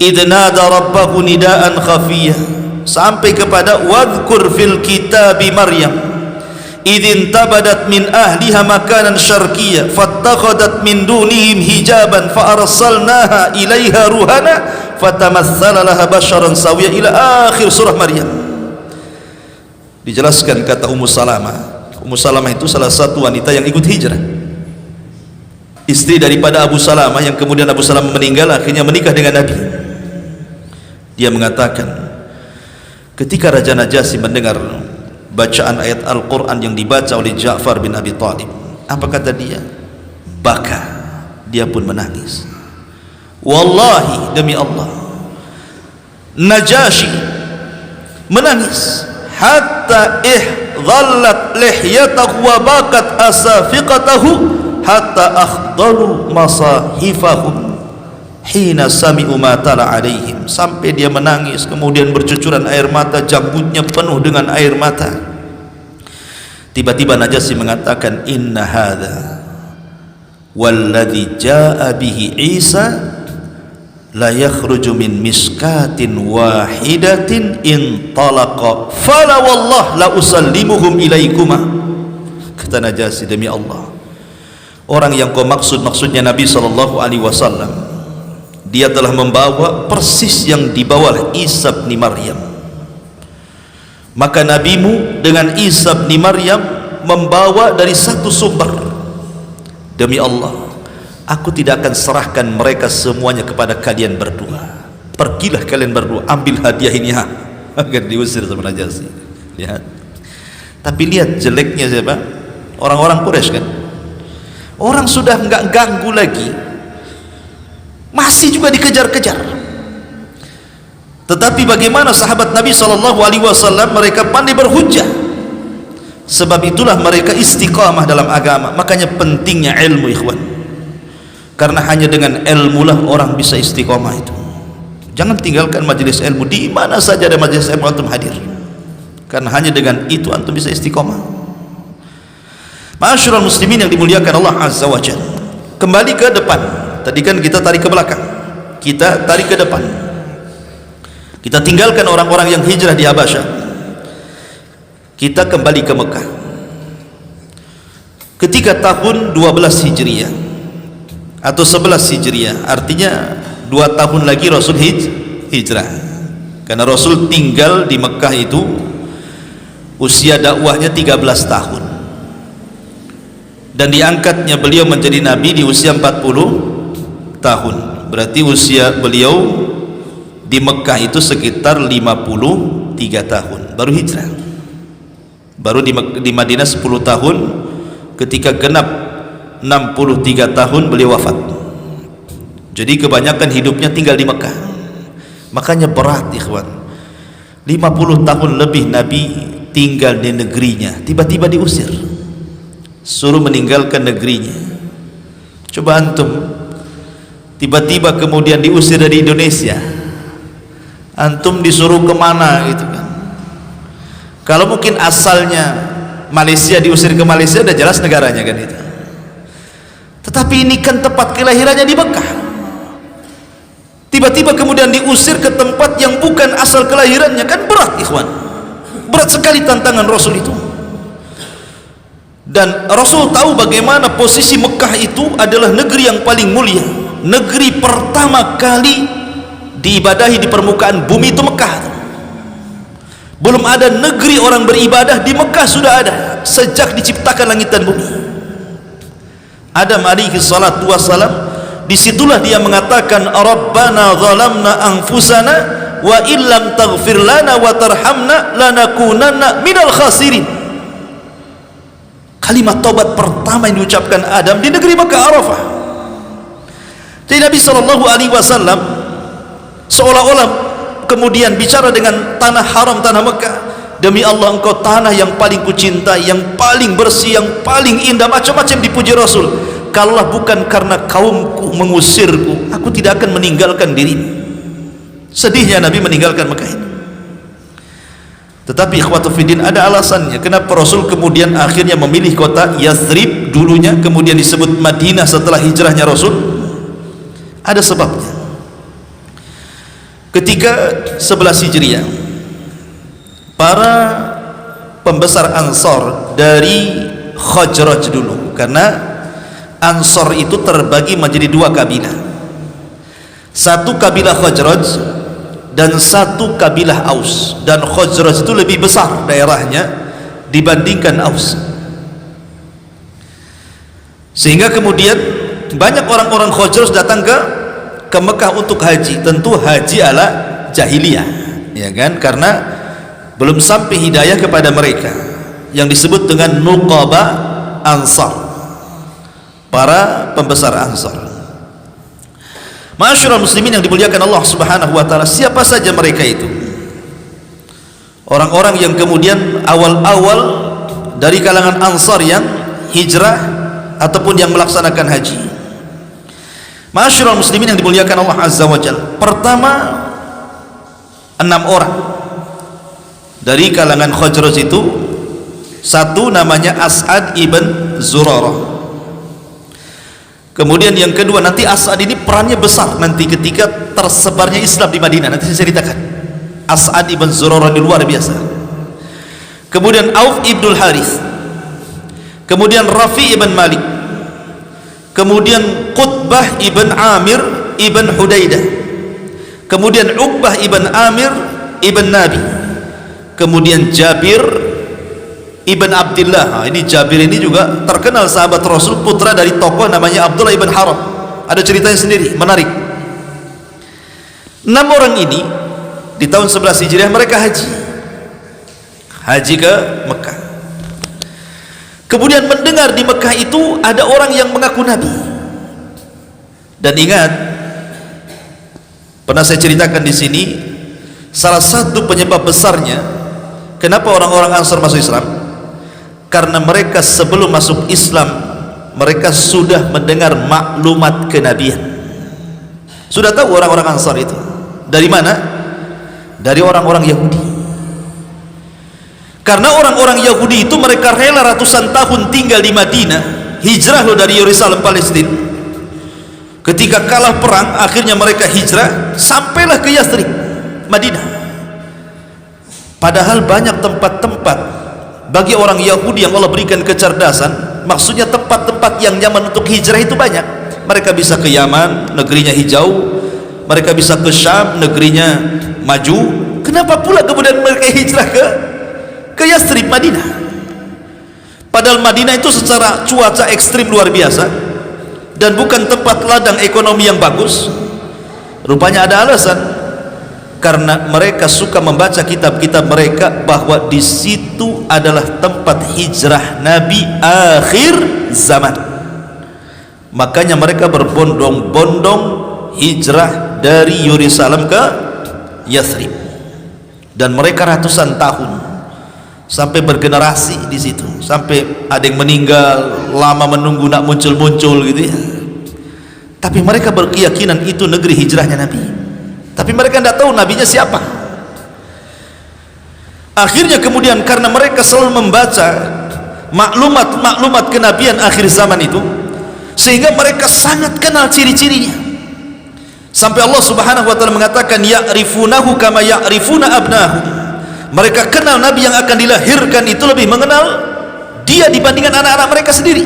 A: idh nada rabbahu nidaan khafiyah, sampai kepada wadhkur fil kitabi Maryam idh intabadat min ahliha makanan syarqiyah fattakhadat min dunihim hijaban fa arsalnaha ilaiha ruhana fatamassala laha basharan sawiyya, ila akhir surah Maryam. Dijelaskan kata Ummu Salamah. Ummu Salamah itu salah satu wanita yang ikut hijrah, istri daripada Abu Salamah, yang kemudian Abu Salamah meninggal, akhirnya menikah dengan Nabi. Dia mengatakan, ketika Raja Najasyi mendengar bacaan ayat Al-Quran yang dibaca oleh Ja'far bin Abi Talib, apa kata dia? Baka, dia pun menangis. Wallahi, demi Allah, Najasyi menangis hatta dhallat lihyatahu wa bakat asafiqatahu hatta akhdalu masahifahum hina sami'u ma tala alaihim, sampai dia menangis kemudian bercucuran air mata, janggutnya penuh dengan air mata. Tiba-tiba Najasyi mengatakan, inna hadha walladhi jaa bihi Isa la yakhruju min miskatin wahidatin in talaqa fala wallah la usallimuhum ilaikuma. Kata Najasyi, demi Allah, orang yang kau maksudnya Nabi SAW, dia telah membawa persis yang dibawa oleh Isa bin Maryam. Maka nabimu dengan Isa bin Maryam membawa dari satu sumber. Demi Allah, aku tidak akan serahkan mereka semuanya kepada kalian berdua. Pergilah kalian berdua, ambil hadiah ini, agar diusir sama Najasyi. Lihat. Tapi lihat jeleknya siapa? Orang-orang Quraisy kan. Orang sudah enggak ganggu lagi, masih juga dikejar-kejar. Tetapi bagaimana sahabat Nabi SAW, mereka pandai berhujjah. Sebab itulah mereka istiqamah dalam agama. Makanya pentingnya ilmu, ikhwan. Karena hanya dengan ilmu lah orang bisa istiqamah itu. Jangan tinggalkan majelis ilmu, di mana saja ada majelis ilmu antum hadir. Karena hanya dengan itu antum bisa istiqamah. Ma'asyiral muslimin yang dimuliakan Allah Azza wa Jalla. Kembali ke depan. Tadi kan kita tarik ke belakang, kita tarik ke depan. Kita tinggalkan orang-orang yang hijrah di Habasyah. Kita kembali ke Mekah. Ketika tahun 12 Hijriah atau 11 Hijriah, artinya 2 tahun lagi Rasul hijrah. Karena Rasul tinggal di Mekah itu usia dakwahnya 13 tahun. Dan diangkatnya beliau menjadi nabi di usia 40 tahun. Berarti usia beliau di Mekah itu sekitar 53 tahun baru hijrah. Baru di Madinah 10 tahun. Ketika genap 63 tahun beliau wafat. Jadi kebanyakan hidupnya tinggal di Mekah. Makanya berat, ikhwan. 50 tahun lebih Nabi tinggal di negerinya, tiba-tiba diusir, suruh meninggalkan negerinya. Coba antum tiba-tiba kemudian diusir dari Indonesia, antum disuruh kemana gitu kan? Kalau mungkin asalnya Malaysia, diusir ke Malaysia, udah jelas negaranya kan itu. Tetapi ini kan tempat kelahirannya di Mekah, tiba-tiba kemudian diusir ke tempat yang bukan asal kelahirannya, kan berat, ikhwan. Berat sekali tantangan Rasul itu. Dan Rasul tahu bagaimana posisi Mekah itu adalah negeri yang paling mulia, negeri pertama kali diibadahi di permukaan bumi itu Mekah. Belum ada negeri orang beribadah, di Mekah sudah ada sejak diciptakan langit dan bumi. Adam alaihi salatu wassalam, disitulah dia mengatakan, Rabbana zalamna anfusana wa illam taghfir lana wa tarhamna lanakunanna minal khasirin. Kalimat taubat pertama yang diucapkan Adam di negeri Mekah, Arafah. Jadi Nabi SAW seolah-olah kemudian bicara dengan tanah haram, tanah Mekah, demi Allah engkau tanah yang paling kucintai, yang paling bersih, yang paling indah, macam-macam dipuji Rasul. Kalau bukan karena kaumku mengusirku, aku tidak akan meninggalkan dirimu. Sedihnya Nabi meninggalkan Mekah ini. Tetapi ikhwatu fiddin, ada alasannya kenapa Rasul kemudian akhirnya memilih kota Yathrib dulunya, kemudian disebut Madinah setelah hijrahnya Rasul. Ada sebabnya. Ketika 11 Hijriah, para pembesar Ansar dari Khazraj dulu, karena Ansar itu terbagi menjadi 2 kabilah. Satu kabilah Khazraj dan satu kabilah Aus. Dan Khazraj itu lebih besar daerahnya dibandingkan Aus, sehingga kemudian banyak orang-orang Khazraj datang ke Mekah untuk haji. Tentu haji ala jahiliyah, ya kan, karena belum sampai hidayah kepada mereka, yang disebut dengan nuqaba Ansar, para pembesar Ansar. Ma'asyiral muslimin yang dimuliakan Allah Subhanahu wa taala, siapa saja mereka itu? Orang-orang yang kemudian awal-awal dari kalangan Ansar yang hijrah ataupun yang melaksanakan haji. Ma'asyiral muslimin yang dimuliakan Allah Azza wa Jalla. Pertama, 6 orang dari kalangan Khazraj itu. Satu namanya As'ad ibn Zurarah. Kemudian yang kedua, nanti As'ad ini perannya besar nanti ketika tersebarnya Islam di Madinah, nanti saya ceritakan. As'ad ibn Zurarah ini luar biasa. Kemudian Auf ibn Harith, kemudian Rafi ibn Malik, kemudian Qutbah ibn Amir ibn Hudaidah, kemudian Uqbah ibn Amir ibn Nabi, kemudian Jabir ibn Abdullah. Ini Jabir ini juga terkenal sahabat Rasul, putra dari tokoh namanya Abdullah ibn Haram. Ada ceritanya sendiri, menarik. 6 orang ini di tahun 11 Hijriah mereka haji ke Mekah. Kemudian mendengar di Mekah itu ada orang yang mengaku Nabi. Dan ingat, pernah saya ceritakan di sini, salah satu penyebab besarnya kenapa orang-orang Ansar masuk Islam, karena mereka sebelum masuk Islam mereka sudah mendengar maklumat kenabian. Sudah tahu orang-orang Ansar itu dari mana? Dari orang-orang Yahudi. Karena orang-orang Yahudi itu mereka rela ratusan tahun tinggal di Madinah, hijrah loh dari Yerusalem Palestina. Ketika kalah perang, akhirnya mereka hijrah sampailah ke Yathrib, Madinah. Padahal banyak tempat-tempat bagi orang Yahudi yang Allah berikan kecerdasan, maksudnya tempat-tempat yang nyaman untuk hijrah itu banyak. Mereka bisa ke Yaman, negerinya hijau. Mereka bisa ke Syam, negerinya maju. Kenapa pula kemudian mereka hijrah ke Yathrib, Madinah? Padahal Madinah itu secara cuaca ekstrim luar biasa dan bukan tempat ladang ekonomi yang bagus. Rupanya ada alasan, karena mereka suka membaca kitab-kitab mereka bahwa di situ adalah tempat hijrah Nabi akhir zaman. Makanya mereka berbondong-bondong hijrah dari Yerusalem ke Yathrib, dan mereka ratusan tahun sampai bergenerasi di situ, sampai ada yang meninggal lama menunggu nak muncul-muncul gitu ya. Tapi mereka berkeyakinan itu negeri hijrahnya Nabi, tapi mereka tidak tahu nabinya siapa. Akhirnya kemudian karena mereka selalu membaca maklumat kenabian akhir zaman itu, sehingga mereka sangat kenal ciri-cirinya. Sampai Allah Subhanahu wa taala mengatakan ya'rifunahu kama ya'rifuna abnahum. Mereka kenal Nabi yang akan dilahirkan itu lebih mengenal dia dibandingkan anak-anak mereka sendiri.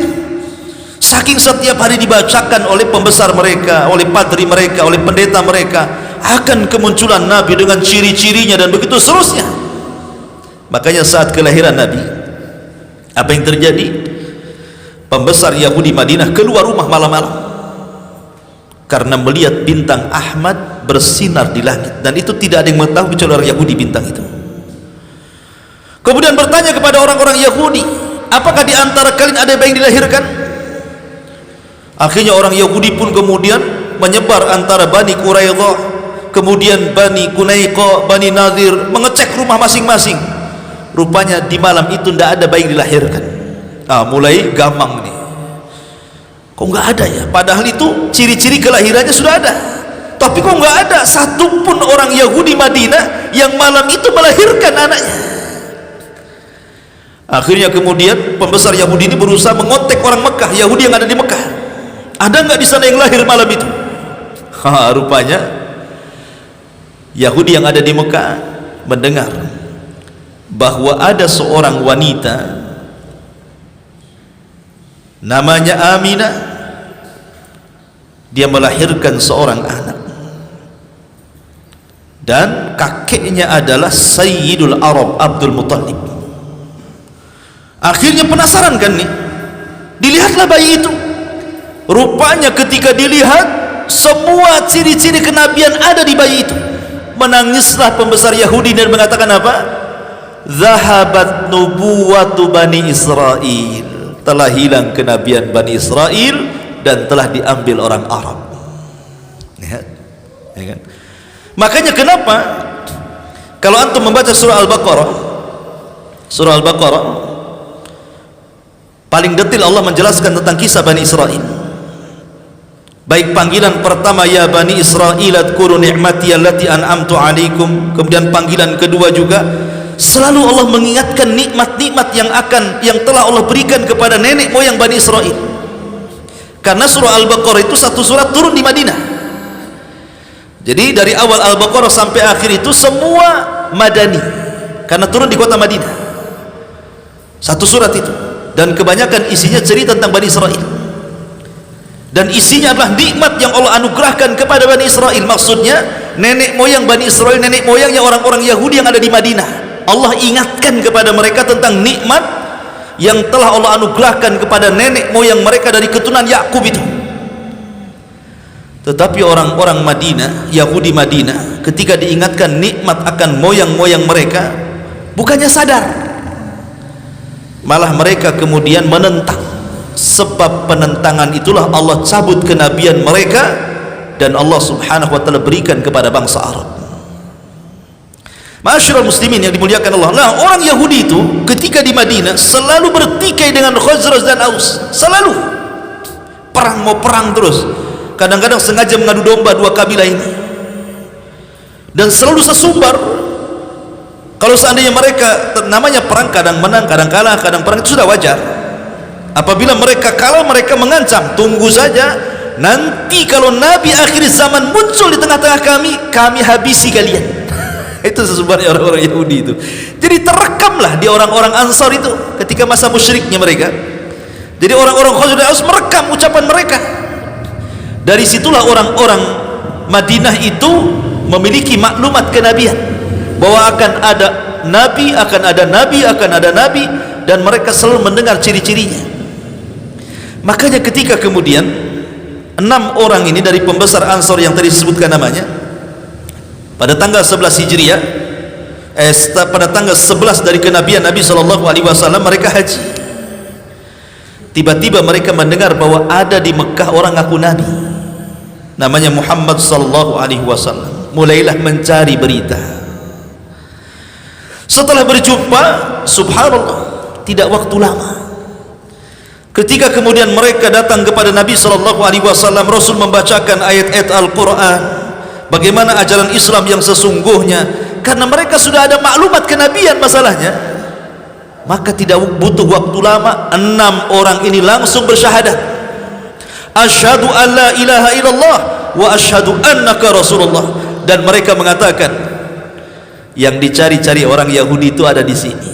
A: Saking setiap hari dibacakan oleh pembesar mereka, oleh padri mereka, oleh pendeta mereka akan kemunculan Nabi dengan ciri-cirinya dan begitu seterusnya. Makanya saat kelahiran Nabi, apa yang terjadi? Pembesar Yahudi Madinah keluar rumah malam-malam karena melihat bintang Ahmad bersinar di langit, dan itu tidak ada yang mengetahui kecuali orang Yahudi bintang itu. Kemudian bertanya kepada orang-orang Yahudi, apakah di antara kalian ada yang dilahirkan? Akhirnya orang Yahudi pun kemudian menyebar antara Bani Quraidah, kemudian Bani Qunaiqa, Bani Nadir, mengecek rumah masing-masing. Rupanya di malam itu tidak ada bayi dilahirkan. Mulai gamang nih, kok nggak ada ya? Padahal itu ciri-ciri kelahirannya sudah ada, tapi kok nggak ada satupun orang Yahudi Madinah yang malam itu melahirkan anaknya. Akhirnya kemudian pembesar Yahudi ini berusaha mengontak orang Mekah, Yahudi yang ada di Mekah, ada nggak di sana yang lahir malam itu? Rupanya Yahudi yang ada di Mekah mendengar bahwa ada seorang wanita namanya Aminah, dia melahirkan seorang anak, dan kakeknya adalah Sayyidul Arab Abdul Muttalib. Akhirnya penasaran kan nih, dilihatlah bayi itu. Rupanya ketika dilihat semua ciri-ciri kenabian ada di bayi itu. Menangislah pembesar Yahudi dan mengatakan apa? Zahabat nubuwatu Bani Israel, telah hilang kenabian Bani Israel dan telah diambil orang Arab. Ya kan? Makanya kenapa kalau antum membaca surah Al-Baqarah paling detail Allah menjelaskan tentang kisah Bani Israel. Baik panggilan pertama ya Bani Israel adkuru ni'mati allati an'amtu alaikum, kemudian panggilan kedua juga selalu Allah mengingatkan nikmat-nikmat yang telah Allah berikan kepada nenek moyang Bani Israel. Karena surah Al-Baqarah itu satu surat turun di Madinah. Jadi dari awal Al-Baqarah sampai akhir itu semua Madani, karena turun di kota Madinah. Satu surat itu, dan kebanyakan isinya cerita tentang Bani Israel. dan isinya adalah nikmat yang Allah anugerahkan kepada Bani Israel. Maksudnya nenek moyang Bani Israel, nenek moyangnya orang-orang Yahudi yang ada di Madinah. Allah ingatkan kepada mereka tentang nikmat yang telah Allah anugerahkan kepada nenek moyang mereka dari keturunan Yakub itu. Tetapi orang-orang Madinah, Yahudi Madinah, ketika diingatkan nikmat akan moyang-moyang mereka, bukannya sadar, malah mereka kemudian menentang. Sebab penentangan itulah Allah cabut kenabian mereka dan Allah subhanahu wa ta'ala berikan kepada bangsa Arab. Ma'asyiral muslimin yang dimuliakan Allah. Nah, orang Yahudi itu ketika di Madinah selalu bertikai dengan Khazraj dan Aus, selalu perang, mau perang terus. Kadang-kadang sengaja mengadu domba dua kabilah ini, dan selalu sesumbar. Kalau seandainya mereka, namanya perang, kadang menang, kadang kalah, kadang perang, itu sudah wajar. Apabila mereka kalah, mereka mengancam, tunggu saja, nanti kalau Nabi akhir zaman muncul di tengah-tengah kami habisi kalian. Itu sesungguhnya orang-orang Yahudi itu. Jadi terekamlah di orang-orang Ansar itu ketika masa musyriknya mereka. Jadi orang-orang Khazraj dan Aus merekam ucapan mereka. Dari situlah orang-orang Madinah itu memiliki maklumat kenabian bahwa akan ada nabi, akan ada nabi, akan ada nabi, dan mereka selalu mendengar ciri-cirinya. Makanya ketika kemudian 6 orang ini dari pembesar Ansar yang tadi disebutkan namanya, pada tanggal 11 Hijriah, pada tanggal 11 dari kenabian Nabi SAW, mereka haji. Tiba-tiba mereka mendengar bahwa ada di Mekah orang ngaku Nabi, namanya Muhammad SAW. Mulailah mencari berita. Setelah berjumpa, subhanallah, tidak waktu lama, ketika kemudian mereka datang kepada Nabi SAW, Rasul membacakan ayat-ayat Al-Quran, bagaimana ajaran Islam yang sesungguhnya. Karena mereka sudah ada maklumat kenabian masalahnya, maka tidak butuh waktu lama, 6 orang ini langsung bersyahadat, asyhadu an la ilaha illallah wa asyhadu annaka rasulullah. Dan mereka mengatakan, yang dicari-cari orang Yahudi itu ada di sini.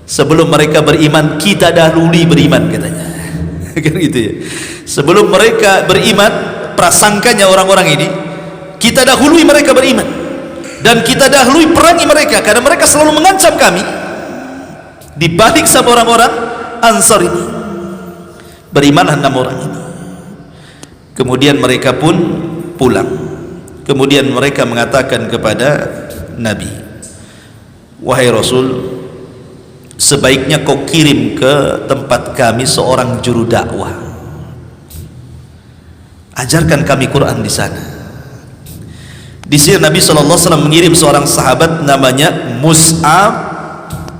A: Sebelum mereka beriman, kita dahului beriman, katanya. Kan gitu ya. Sebelum mereka beriman, prasangkanya orang-orang ini, kita dahului mereka beriman, dan kita dahului perangi mereka, karena mereka selalu mengancam kami. Dibalik sama orang-orang Ansar ini, berimanlah 6 orang ini. Kemudian mereka pun pulang. Kemudian mereka mengatakan kepada Nabi, wahai Rasul, sebaiknya kau kirim ke tempat kami seorang juru dakwah, ajarkan kami Quran di sana. Di sini Nabi SAW mengirim seorang sahabat namanya Mus'ab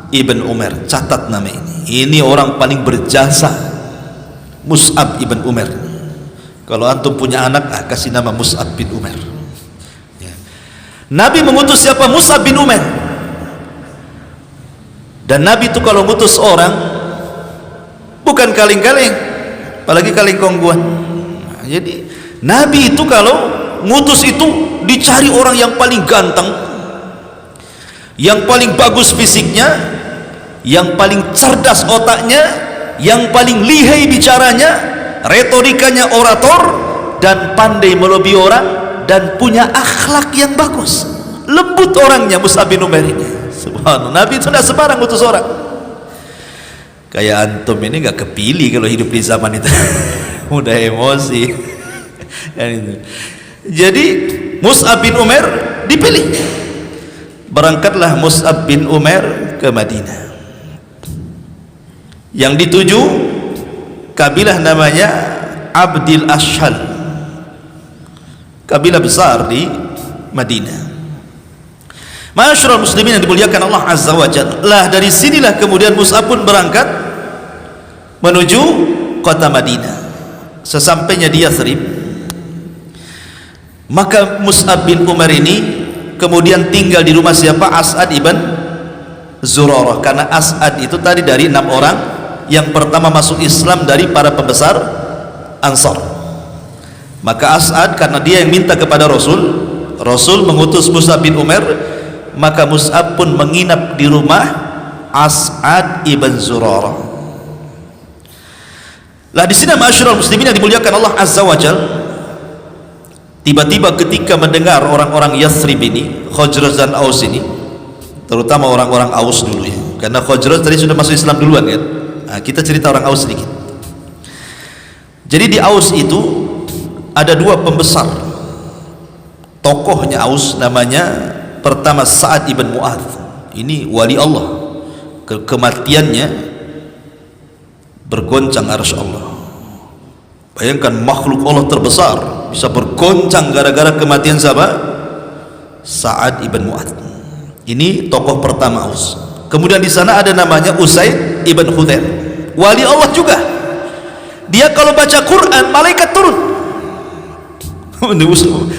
A: ibn Umair. Catat nama ini orang paling berjasa, Mus'ab ibn Umair. Kalau antum punya anak, kasih nama Mus'ab bin Umair ya. Nabi mengutus siapa? Mus'ab bin Umair. Dan Nabi itu kalau ngutus orang bukan kaleng-kaleng, apalagi kaleng kongguan. Jadi Nabi itu kalau ngutus itu dicari orang yang paling ganteng, yang paling bagus fisiknya, yang paling cerdas otaknya, yang paling lihai bicaranya, retorikanya orator, dan pandai melobi orang, dan punya akhlak yang bagus, lembut orangnya Mus'ab bin Umair ini. Subhanallah, Nabi itu tidak sembarang ngutus orang. Kayak antum ini gak kepilih kalau hidup di zaman itu. Mudah emosi. Jadi Mus'ab bin Umair dipilih. Berangkatlah Mus'ab bin Umair ke Madinah. Yang dituju kabilah namanya Abdil Ashhal, kabilah besar di Madinah. Ma'asyiral muslimin yang dimuliakan Allah Azza wa Jalla. Lah dari sinilah kemudian Mus'ab pun berangkat menuju kota Madinah. Sesampainya di Yathrib, maka Mus'ab bin Umair ini kemudian tinggal di rumah siapa? As'ad ibn Zurarah. Karena As'ad itu tadi dari 6 orang yang pertama masuk Islam dari para pembesar Ansar. Maka As'ad, karena dia yang minta kepada Rasul mengutus Mus'ab bin Umair, maka Mus'ab pun menginap di rumah As'ad ibn Zurarah. Lah di sini ma'asyiral muslimin yang dimuliakan Allah Azza wa Jal, tiba-tiba ketika mendengar orang-orang Yathrib ini, Khazraj dan Aus ini, terutama orang-orang Aus dulu ya, karena Khazraj tadi sudah masuk Islam duluan kan. Nah, kita cerita orang Aus sedikit. Jadi di Aus itu ada dua pembesar tokohnya Aus, namanya pertama Sa'ad ibn Mu'adz. Ini wali Allah, kematiannya bergoncang arsy Allah. Bayangkan makhluk Allah terbesar bisa bergoncang gara-gara kematian siapa? Sa'ad ibn Mu'adz. Ini tokoh pertama Aus. Kemudian di sana ada namanya Usaid ibn Khudair, wali Allah juga. Dia kalau baca Quran malaikat turun.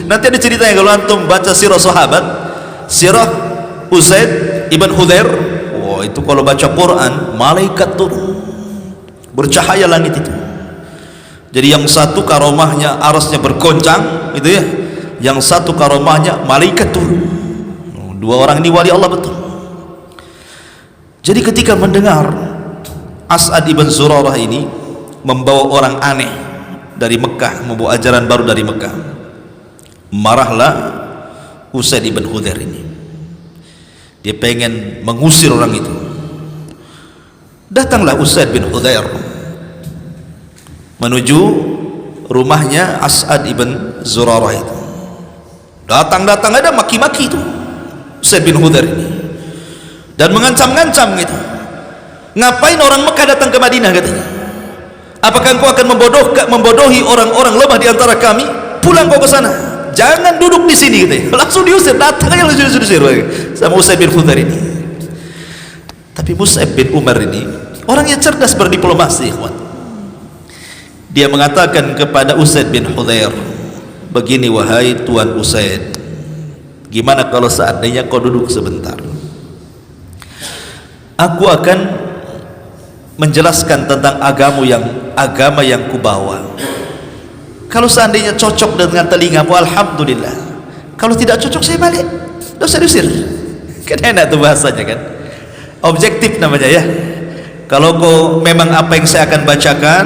A: Nanti ada ceritanya kalau antum baca sirah sahabat, sirah Usaid ibn Khudair. Wah, itu kalau baca Quran malaikat turun, bercahaya langit itu. Jadi yang satu karomahnya arasnya bergoncang itu ya, yang satu karomahnya malaikat turun. Dua orang ini wali Allah betul. Jadi ketika mendengar As'ad ibn Zurarah ini membawa orang aneh dari Mekah, membawa ajaran baru dari Mekah, marahlah Usaid ibn Khudair ini. Dia pengen mengusir orang itu. Datanglah Usaid bin Khudair menuju rumahnya As'ad ibn Zurarah itu. Datang-datang ada maki-maki itu Usaid bin Khudair ini, dan mengancam-ngancam gitu. Ngapain orang Mekah datang ke Madinah katanya? Apakah engkau akan membodohi orang-orang lemah di antara kami? Pulang kau ke sana, jangan duduk di sini gitu. Langsung diusir, datang aja langsung diusir sama Usaid bin Khudair ini. Tapi Mus'ab bin Umar ini orang yang cerdas berdiplomasi, ikhwan. Dia mengatakan kepada Usaid bin Khudair, begini wahai Tuan Usaid, gimana kalau seandainya kau duduk sebentar? Aku akan menjelaskan tentang agama yang kubawa. Kalau seandainya cocok dengan telingamu, alhamdulillah. Kalau tidak cocok, saya balik. Tidak usah diusir. Kan enak tuh bahasanya kan, objektif namanya ya. Kalau kau memang apa yang saya akan bacakan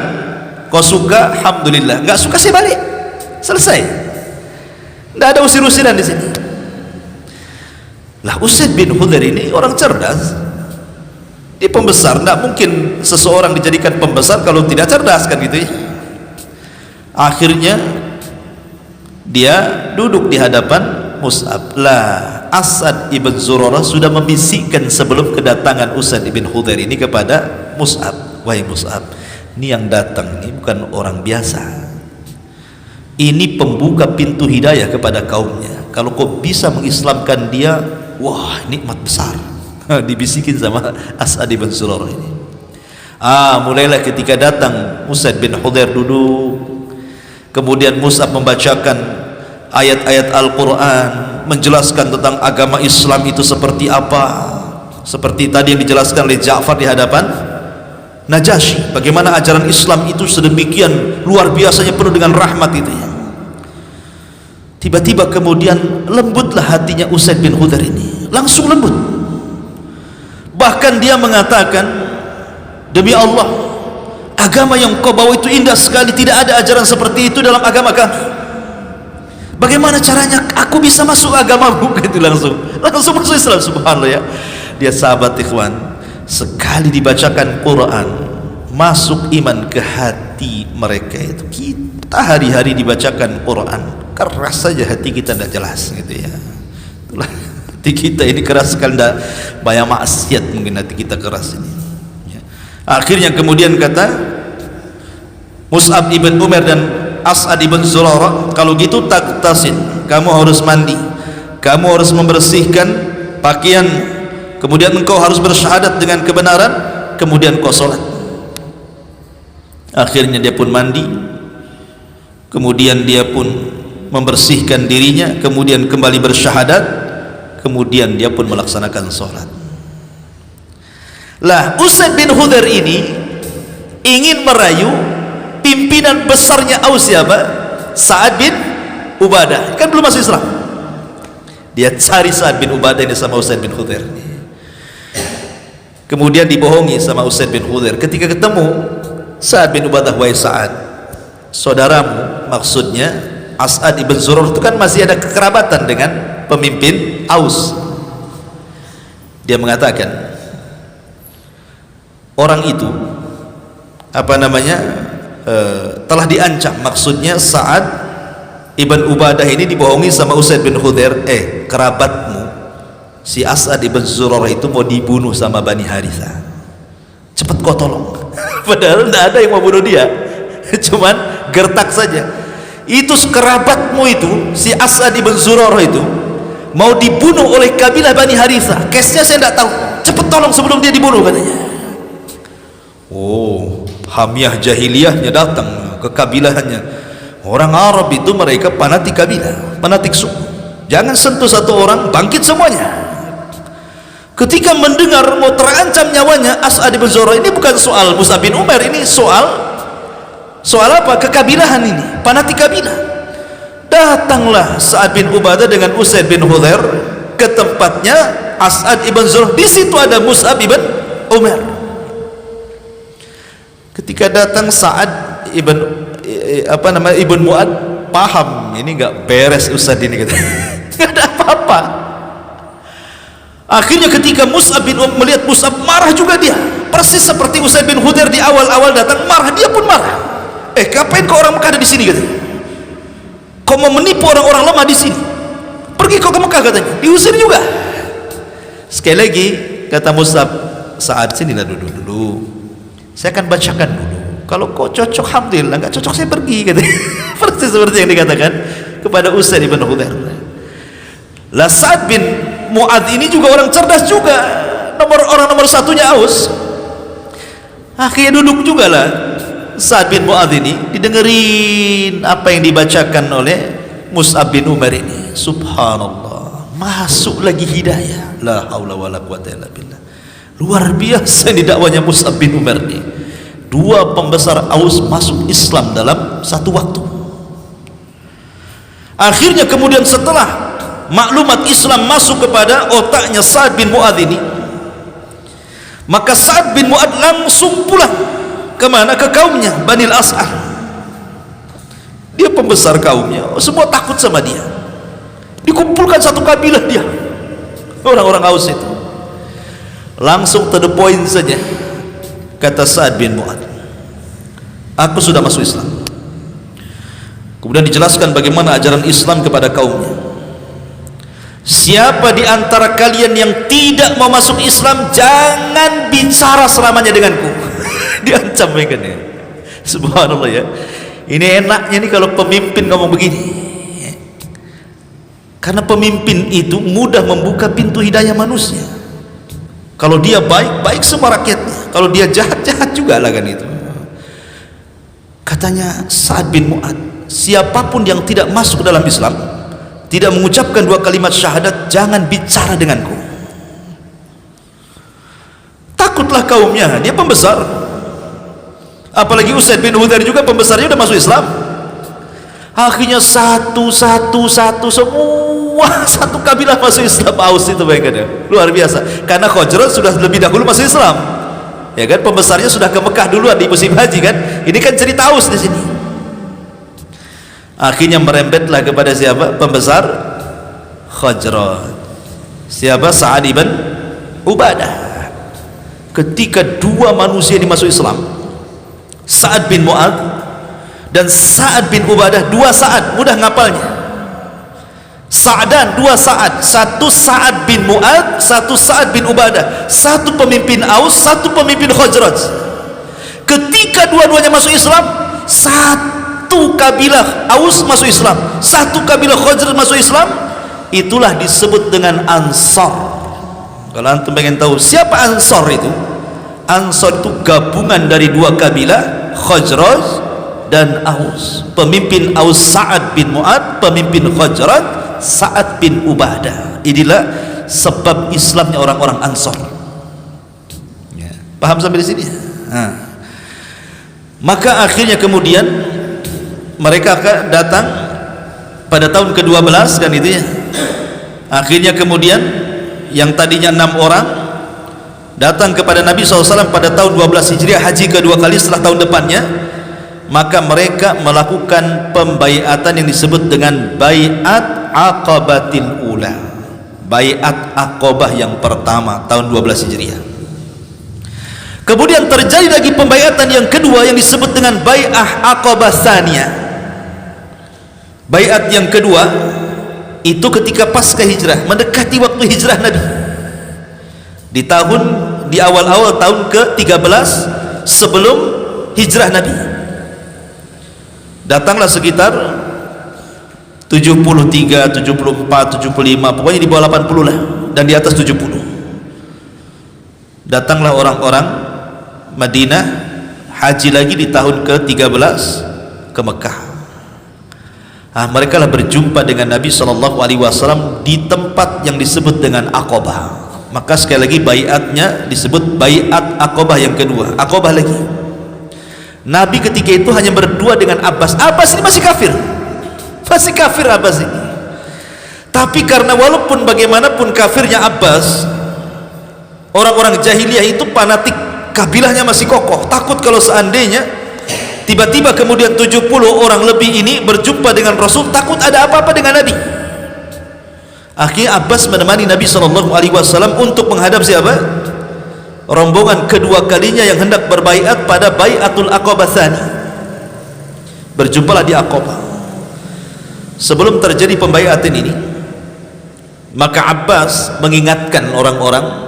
A: kau suka, alhamdulillah. Enggak suka, saya balik. Selesai. Tidak ada usir-usiran di sini. Lah Usaid bin Khudair ini orang cerdas. Dia pembesar, tidak mungkin seseorang dijadikan pembesar kalau tidak cerdas kan gitu ya. Akhirnya dia duduk di hadapan Mus'ab. Lah As'ad ibn Zurarah sudah membisikkan sebelum kedatangan Usaid ibn Khudair ini kepada Mus'ab, wahai Mus'ab, ini yang datang ini bukan orang biasa, ini pembuka pintu hidayah kepada kaumnya. Kalau kau bisa mengislamkan dia, wah nikmat besar. Dibisikin sama As'ad ibn Zurarah ini. Mulailah ketika datang Usaid bin Khudair duduk, kemudian Mus'ab membacakan ayat-ayat Al-Quran, menjelaskan tentang agama Islam itu seperti apa, seperti tadi yang dijelaskan oleh Ja'far di hadapan Najasyi, bagaimana ajaran Islam itu sedemikian luar biasanya, penuh dengan rahmat itu ya. Tiba-tiba kemudian lembutlah hatinya Usaid bin Khudair ini, langsung lembut. Bahkan dia mengatakan, demi Allah, agama yang kau bawa itu indah sekali, tidak ada ajaran seperti itu dalam agama kami. Bagaimana caranya aku bisa masuk agamamu? Gitu langsung masuk Islam, subhanallah ya. Dia sahabat ikhwan, sekali dibacakan Quran masuk iman ke hati mereka itu. Kita hari-hari dibacakan Quran keras saja hati kita, tidak jelas gitu ya. Itulah hati kita ini keras sekali, tidak banyak maksiat mungkin hati kita keras ini ya. Akhirnya kemudian kata Mus'ab ibn Umar dan As'ad ibn Zurarah, kalau gitu taktasil, kamu harus mandi, kamu harus membersihkan pakaian, kemudian engkau harus bersyahadat dengan kebenaran, kemudian kau sholat. Akhirnya dia pun mandi, kemudian dia pun membersihkan dirinya, kemudian kembali bersyahadat, kemudian dia pun melaksanakan sholat. Lah Usaid bin Khudair ini ingin merayu pimpinan besarnya Aus, siapa? Sa'ad bin Ubadah, kan belum masuk Islam. Dia cari Sa'ad bin Ubadah ini sama Usaid bin Khudair. Kemudian dibohongi sama Usaid bin Khudair. Ketika ketemu Sa'ad bin Ubadah, wahai Sa'ad, saudaramu, maksudnya As'ad ibn Zurarah itu kan masih ada kekerabatan dengan pemimpin Aus. Dia mengatakan, orang itu telah diancam, maksudnya Sa'ad ibn Ubadah ini dibohongi sama Usaid bin Khudair, kerabatmu si As'ad ibn Zurarah itu mau dibunuh sama Bani Harithah, cepat kau tolong. Padahal tidak ada yang mau bunuh dia, cuman gertak saja. Itu kerabatmu itu, si As'ad ibn Zurarah itu mau dibunuh oleh kabilah Bani Harithah. Kesnya saya tidak tahu, cepat tolong sebelum dia dibunuh, katanya. Oh, hamiah jahiliyahnya datang ke kabilahnya. Orang Arab itu mereka fanatik kabilah, fanatik suku. Jangan sentuh satu orang, bangkit semuanya. Ketika mendengar mau terancam nyawanya As'ad bin Zurarah, ini bukan soal Mus'ab bin Umair, ini soal apa? Kekabilahan ini, fanatik kabilah. Datanglah Sa'ad bin Ubadah dengan Usaid bin Khudair ke tempatnya As'ad ibn Zurarah. Di situ ada Mus'ab bin Umair. Ketika datang Sa'ad ibn Mu'ad, paham ini enggak beres Ustaz ini, kata. Enggak ada apa-apa. Akhirnya ketika Mus'ab bin melihat Mus'ab, marah juga dia, persis seperti Usaid bin Khudair di awal-awal datang marah, dia pun marah. Ngapain kau orang Mekah ada di sini, katanya? Kau mau menipu orang-orang lemah di sini, pergi kau ke Mekah, katanya. Diusir juga. Sekali lagi kata Mus'ab, Sa'ad, sinilah dulu, saya akan bacakan dulu, kalau kau cocok alhamdulillah, enggak cocok saya pergi, katanya. Persis seperti yang dikatakan kepada Usaid bin Khudair. Lah Sa'ad bin Mu'ad ini juga orang cerdas juga, orang nomor satunya Aus. Akhirnya duduk juga lah Sa'ad bin Mu'ad ini, didengerin apa yang dibacakan oleh Mus'ab bin Umar ini. Subhanallah, masuk lagi hidayah. La haula wala quwata illa billah. Luar biasa di dakwanya Mus'ab bin Umar ini. Dua pembesar Aus masuk Islam dalam satu waktu. Akhirnya kemudian setelah maklumat Islam masuk kepada otaknya Sa'ad bin Mu'ad ini, maka Sa'ad bin Mu'ad langsung pulang kemana? Ke kaumnya Bani Al-As'ar. Dia pembesar kaumnya, semua takut sama dia. Dikumpulkan satu kabilah dia, orang-orang Aus itu. Langsung to the point saja, kata Sa'ad bin Mu'ad, aku sudah masuk Islam. Kemudian dijelaskan bagaimana ajaran Islam kepada kaumnya. Siapa di antara kalian yang tidak mau masuk Islam, jangan bicara selamanya denganku. Diancam mereka nih. Subhanallah ya. Ini enaknya nih kalau pemimpin ngomong begini. Karena pemimpin itu mudah membuka pintu hidayah manusia. Kalau dia baik, baik semua rakyatnya. Kalau dia jahat, jahat juga lah kan itu. Katanya Sa'ad bin Mu'ad, siapapun yang tidak masuk dalam Islam, tidak mengucapkan dua kalimat syahadat, jangan bicara denganku. Takutlah kaumnya, dia pembesar. Apalagi Usaid bin Khudair juga pembesarnya udah masuk Islam. Akhirnya satu semua satu kabilah masuk Islam. Aus itu bayangkan ya, luar biasa. Karena Khazraj sudah lebih dahulu masuk Islam, ya kan, pembesarnya sudah ke Mekah duluan di musim haji kan. Ini kan cerita Aus di sini. Akhirnya merembetlah kepada siapa? Pembesar Khazraj. Siapa? Sa'ad ibn Ubadah. Ketika dua manusia ini masuk Islam, Sa'ad bin Mu'ad dan Sa'ad bin Ubadah, dua Sa'ad, mudah ngapalnya. Sa'dan, dua Sa'ad, satu Sa'ad bin Mu'ad, satu Sa'ad bin Ubadah, satu pemimpin Aus, satu pemimpin Khazraj. Ketika dua-duanya masuk Islam, satu kabilah Aus masuk Islam, satu kabilah Khazraj masuk Islam, itulah disebut dengan Ansar. Kalau antum pengen tahu siapa Ansar itu, Ansar itu gabungan dari dua kabilah, Khazraj dan Aus. Pemimpin Aus Sa'ad bin Mu'ad, pemimpin Khazraj Sa'ad bin Ubadah. Inilah sebab Islamnya orang-orang Ansar ya. Paham sampai di sini? Maka akhirnya kemudian mereka datang pada tahun ke-12 kan itu ya. Akhirnya kemudian yang tadinya 6 orang datang kepada Nabi SAW pada tahun 12 Hijriah, haji kedua kali setelah tahun depannya, maka mereka melakukan pembaiatan yang disebut dengan baiat Aqabatil Ula, baiat Aqabah yang pertama tahun 12 Hijriah. Kemudian terjadi lagi pembaiatan yang kedua yang disebut dengan bai'ah Aqabah Tsaniyah. Baiat yang kedua itu ketika pasca hijrah, mendekati waktu hijrah Nabi, di awal-awal tahun ke-13 sebelum hijrah Nabi. Datanglah sekitar 73, 74, 75, pokoknya di bawah 80 lah, dan di atas 70. Datanglah orang-orang Madinah haji lagi di tahun ke-13 ke Mekah. Mereka lah berjumpa dengan Nabi SAW di tempat yang disebut dengan Aqabah. Maka sekali lagi baiatnya disebut baiat Aqabah yang kedua. Aqabah lagi. Nabi ketika itu hanya berdua dengan Abbas. Abbas ini masih kafir, Abbas ini. Tapi karena walaupun bagaimanapun kafirnya Abbas, orang-orang jahiliyah itu fanatik, kabilahnya masih kokoh. Takut kalau seandainya tiba-tiba kemudian 70 orang lebih ini berjumpa dengan Rasul, takut ada apa-apa dengan Nabi. Akhirnya Abbas menemani Nabi SAW untuk menghadap siapa? Rombongan kedua kalinya yang hendak berbaiat pada baiatul Aqabah Tsani. Berjumpalah di Aqabah. Sebelum terjadi pembaiatan ini, maka Abbas mengingatkan orang-orang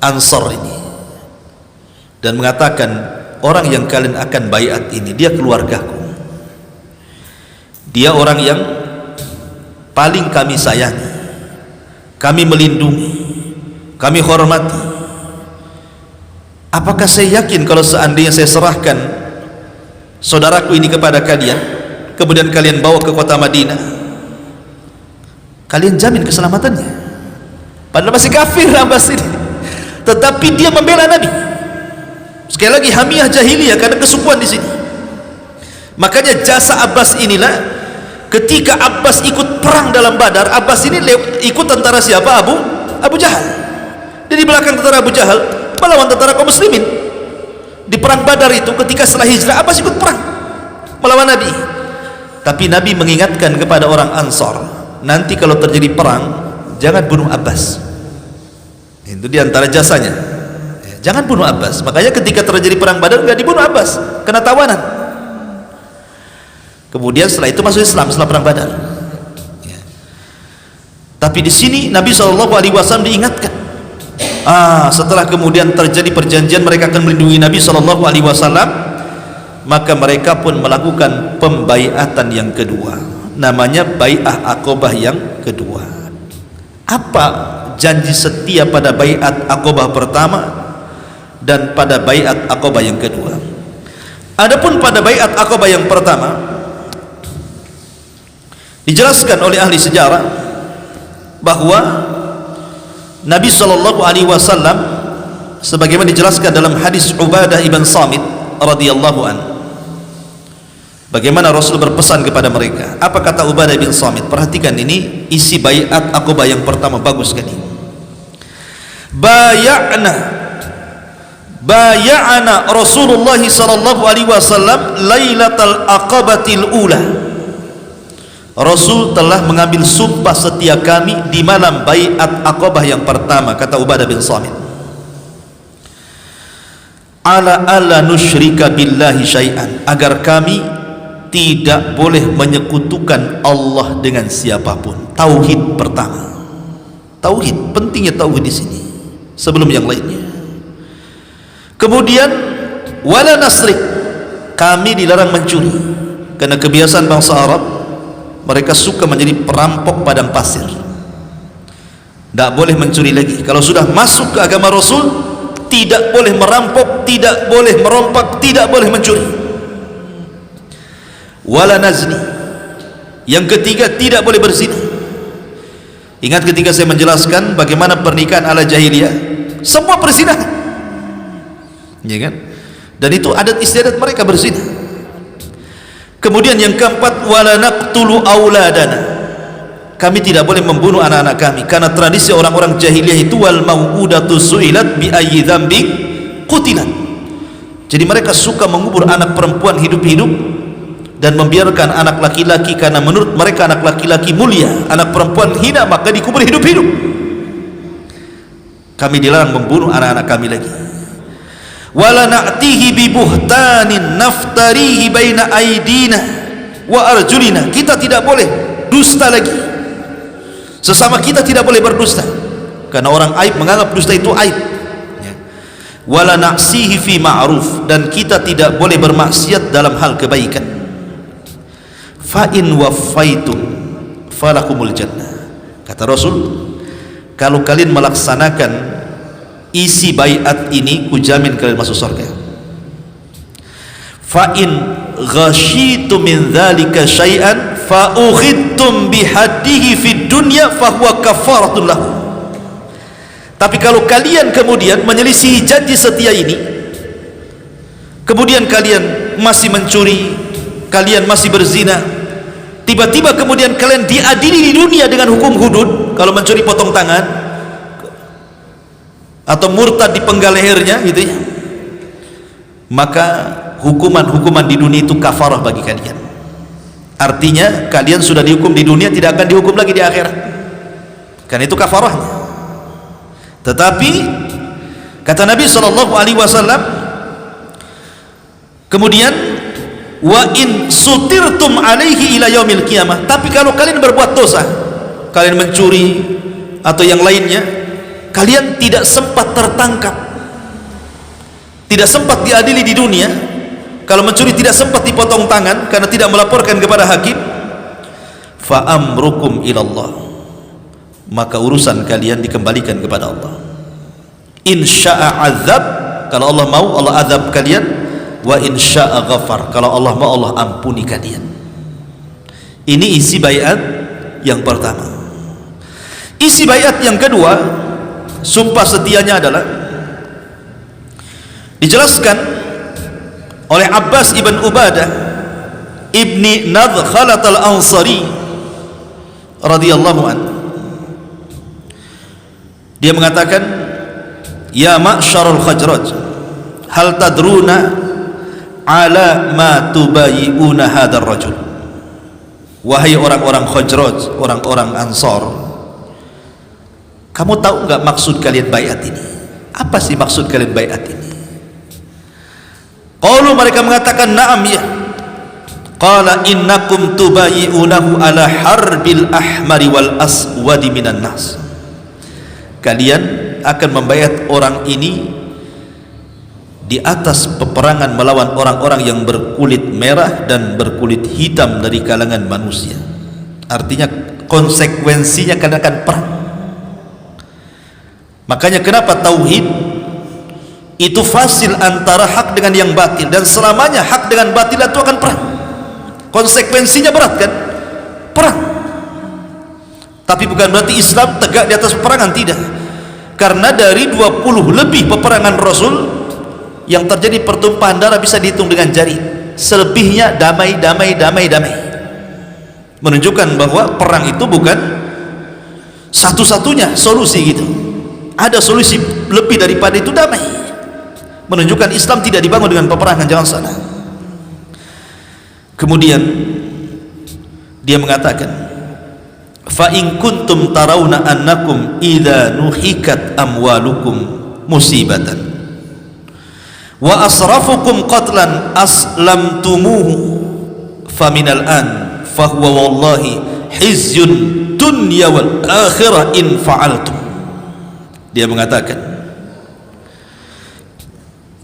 A: Ansar ini dan mengatakan, orang yang kalian akan baiat ini, dia keluargaku, dia orang yang paling kami sayangi, kami melindungi, kami hormati. Apakah saya yakin kalau seandainya saya serahkan saudaraku ini kepada kalian, kemudian kalian bawa ke kota Madinah, kalian jamin keselamatannya? Padahal masih kafir Abbas ini, tetapi dia membela Nabi. Sekali lagi hamiyah jahiliyah karena kesukuan di sini. Makanya jasa Abbas inilah, ketika Abbas ikut perang dalam Badar, Abbas ini ikut tentara siapa? Abu Jahal. Dia di belakang tentara Abu Jahal melawan tentara kaum muslimin di perang Badar itu. Ketika setelah hijrah, Abbas ikut perang melawan Nabi. Tapi Nabi mengingatkan kepada orang Ansar, nanti kalau terjadi perang jangan bunuh Abbas. Itu diantara jasanya, jangan bunuh Abbas. Makanya ketika terjadi perang Badar nggak dibunuh Abbas, kena tawanan. Kemudian setelah itu masuk Islam setelah perang Badar. Tapi di sini Nabi SAW diingatkan, setelah kemudian terjadi perjanjian mereka akan melindungi Nabi SAW, maka mereka pun melakukan pembaiatan yang kedua, namanya bai'ah Aqabah yang kedua. Apa janji setia pada bai'at Aqabah pertama dan pada bai'at Aqabah yang kedua? Adapun pada bai'at Aqabah yang pertama, dijelaskan oleh ahli sejarah bahwa Nabi SAW, sebagaimana dijelaskan dalam hadis Ubadah ibn Samit radhiyallahu an, bagaimana Rasul berpesan kepada mereka. Apa kata Ubadah bin Samit? Perhatikan ini isi baiat Aqabah yang pertama, bagus sekali. Bay'ana Rasulullah sallallahu alaihi wasallam lailatal aqabatil ula. Rasul telah mengambil sumpah setia kami di malam baiat Aqabah yang pertama, kata Ubadah bin Samit. Ala nusyrika billahi syai'an, agar kami tidak boleh menyekutukan Allah dengan siapapun. Tauhid pertama. Tauhid, pentingnya tauhid di sini sebelum yang lainnya. Kemudian wala nasrik, kami dilarang mencuri, karena kebiasaan bangsa Arab, mereka suka menjadi perampok padang pasir. Tidak boleh mencuri lagi. Kalau sudah masuk ke agama Rasul, tidak boleh merampok, tidak boleh merompak, tidak boleh mencuri. Wala nazni, yang ketiga tidak boleh berzina. Ingat ketika saya menjelaskan bagaimana pernikahan ala jahiliyah, semua perzinahan, ya kan? Dan itu adat istiadat mereka berzina. Kemudian yang keempat, wala naqtulu auladana, kami tidak boleh membunuh anak-anak kami, karena tradisi orang-orang jahiliyah itu wal mau'udatu su'ilat bi ayyi dzambin qutilat. Jadi mereka suka mengubur anak perempuan hidup-hidup dan membiarkan anak laki-laki, karena menurut mereka anak laki-laki mulia, anak perempuan hina, maka dikubur hidup-hidup. Kami dilarang membunuh anak-anak kami lagi. Wala na'tihi bi buhtanin naftarihi baina aidina wa arjulina. Kita tidak boleh dusta lagi. Sesama kita tidak boleh berdusta, karena orang aib menganggap dusta itu aib. Wala na'sihi fi ma'ruf, dan kita tidak boleh bermaksiat dalam hal kebaikan. Fa in waffaitum falakumul jannah. Kata Rasul, kalau kalian melaksanakan isi baiat ini, kujamin kalian masuk surga. Fa in ghasyitu min dzalika syai'an fa ukhidtum bihaddihi fid dunya fa huwa kafaratun lahu. Tapi kalau kalian kemudian menyelisihi janji setia ini, kemudian kalian masih mencuri, kalian masih berzina, tiba-tiba kemudian kalian diadili di dunia dengan hukum hudud, kalau mencuri potong tangan atau murtad dipenggal lehernya gitu ya, maka hukuman-hukuman di dunia itu kafarah bagi kalian. Artinya kalian sudah dihukum di dunia, tidak akan dihukum lagi di akhirat, karena itu kafarahnya. Tetapi kata Nabi SAW, kemudian wa in sutirtum alaihi ila yaumil qiyamah, tapi kalau kalian berbuat dosa, kalian mencuri atau yang lainnya, kalian tidak sempat tertangkap, tidak sempat diadili di dunia. Kalau mencuri tidak sempat dipotong tangan karena tidak melaporkan kepada hakim, fa amrukum ilallah, maka urusan kalian dikembalikan kepada Allah. Insya'a azab, kalau Allah mau Allah azab kalian, wa insya'a ghafar, kalau Allah mau Allah ampuni kalian. Ini isi baiat yang pertama. Isi baiat yang kedua, sumpah setianya adalah dijelaskan oleh Abbas ibn Ubadah ibni Nadkhalat al-Ansari radhiyallahu anhu. Dia mengatakan, ya ma'syarul Khazraj, hal tadruna ala ma tubayi'una hadar rajul. Wahai orang-orang Khazraj, orang-orang Ansar, kamu tahu enggak maksud kalian baiat ini? Apa sih maksud kalian baiat ini? Qalu, mereka mengatakan, na'am ya. Qala innakum tubayi'unahu ala harbil ahmari wal aswadi minan nas. Kalian akan membaiat orang ini di atas peperangan melawan orang-orang yang berkulit merah dan berkulit hitam dari kalangan manusia. Artinya konsekuensinya akan perang. Makanya kenapa tauhid itu fasil antara hak dengan yang batil, dan selamanya hak dengan batil itu akan perang. Konsekuensinya berat kan? Perang. Tapi bukan berarti Islam tegak di atas peperangan, tidak. Karena dari 20 lebih peperangan Rasul yang terjadi pertumpahan darah bisa dihitung dengan jari. Selebihnya damai, damai, damai, damai. Menunjukkan bahwa perang itu bukan satu-satunya solusi gitu. Ada solusi lebih daripada itu, damai. Menunjukkan Islam tidak dibangun dengan peperangan, jangan salah. Kemudian dia mengatakan, fa in kuntum tarawna annakum idza nuhikat amwalukum musibatan wa asrafukum qatlan aslamtumuhu faminal an fahuwa wallahi hizyun dunya wal akhirah in fa'altum. Dia mengatakan,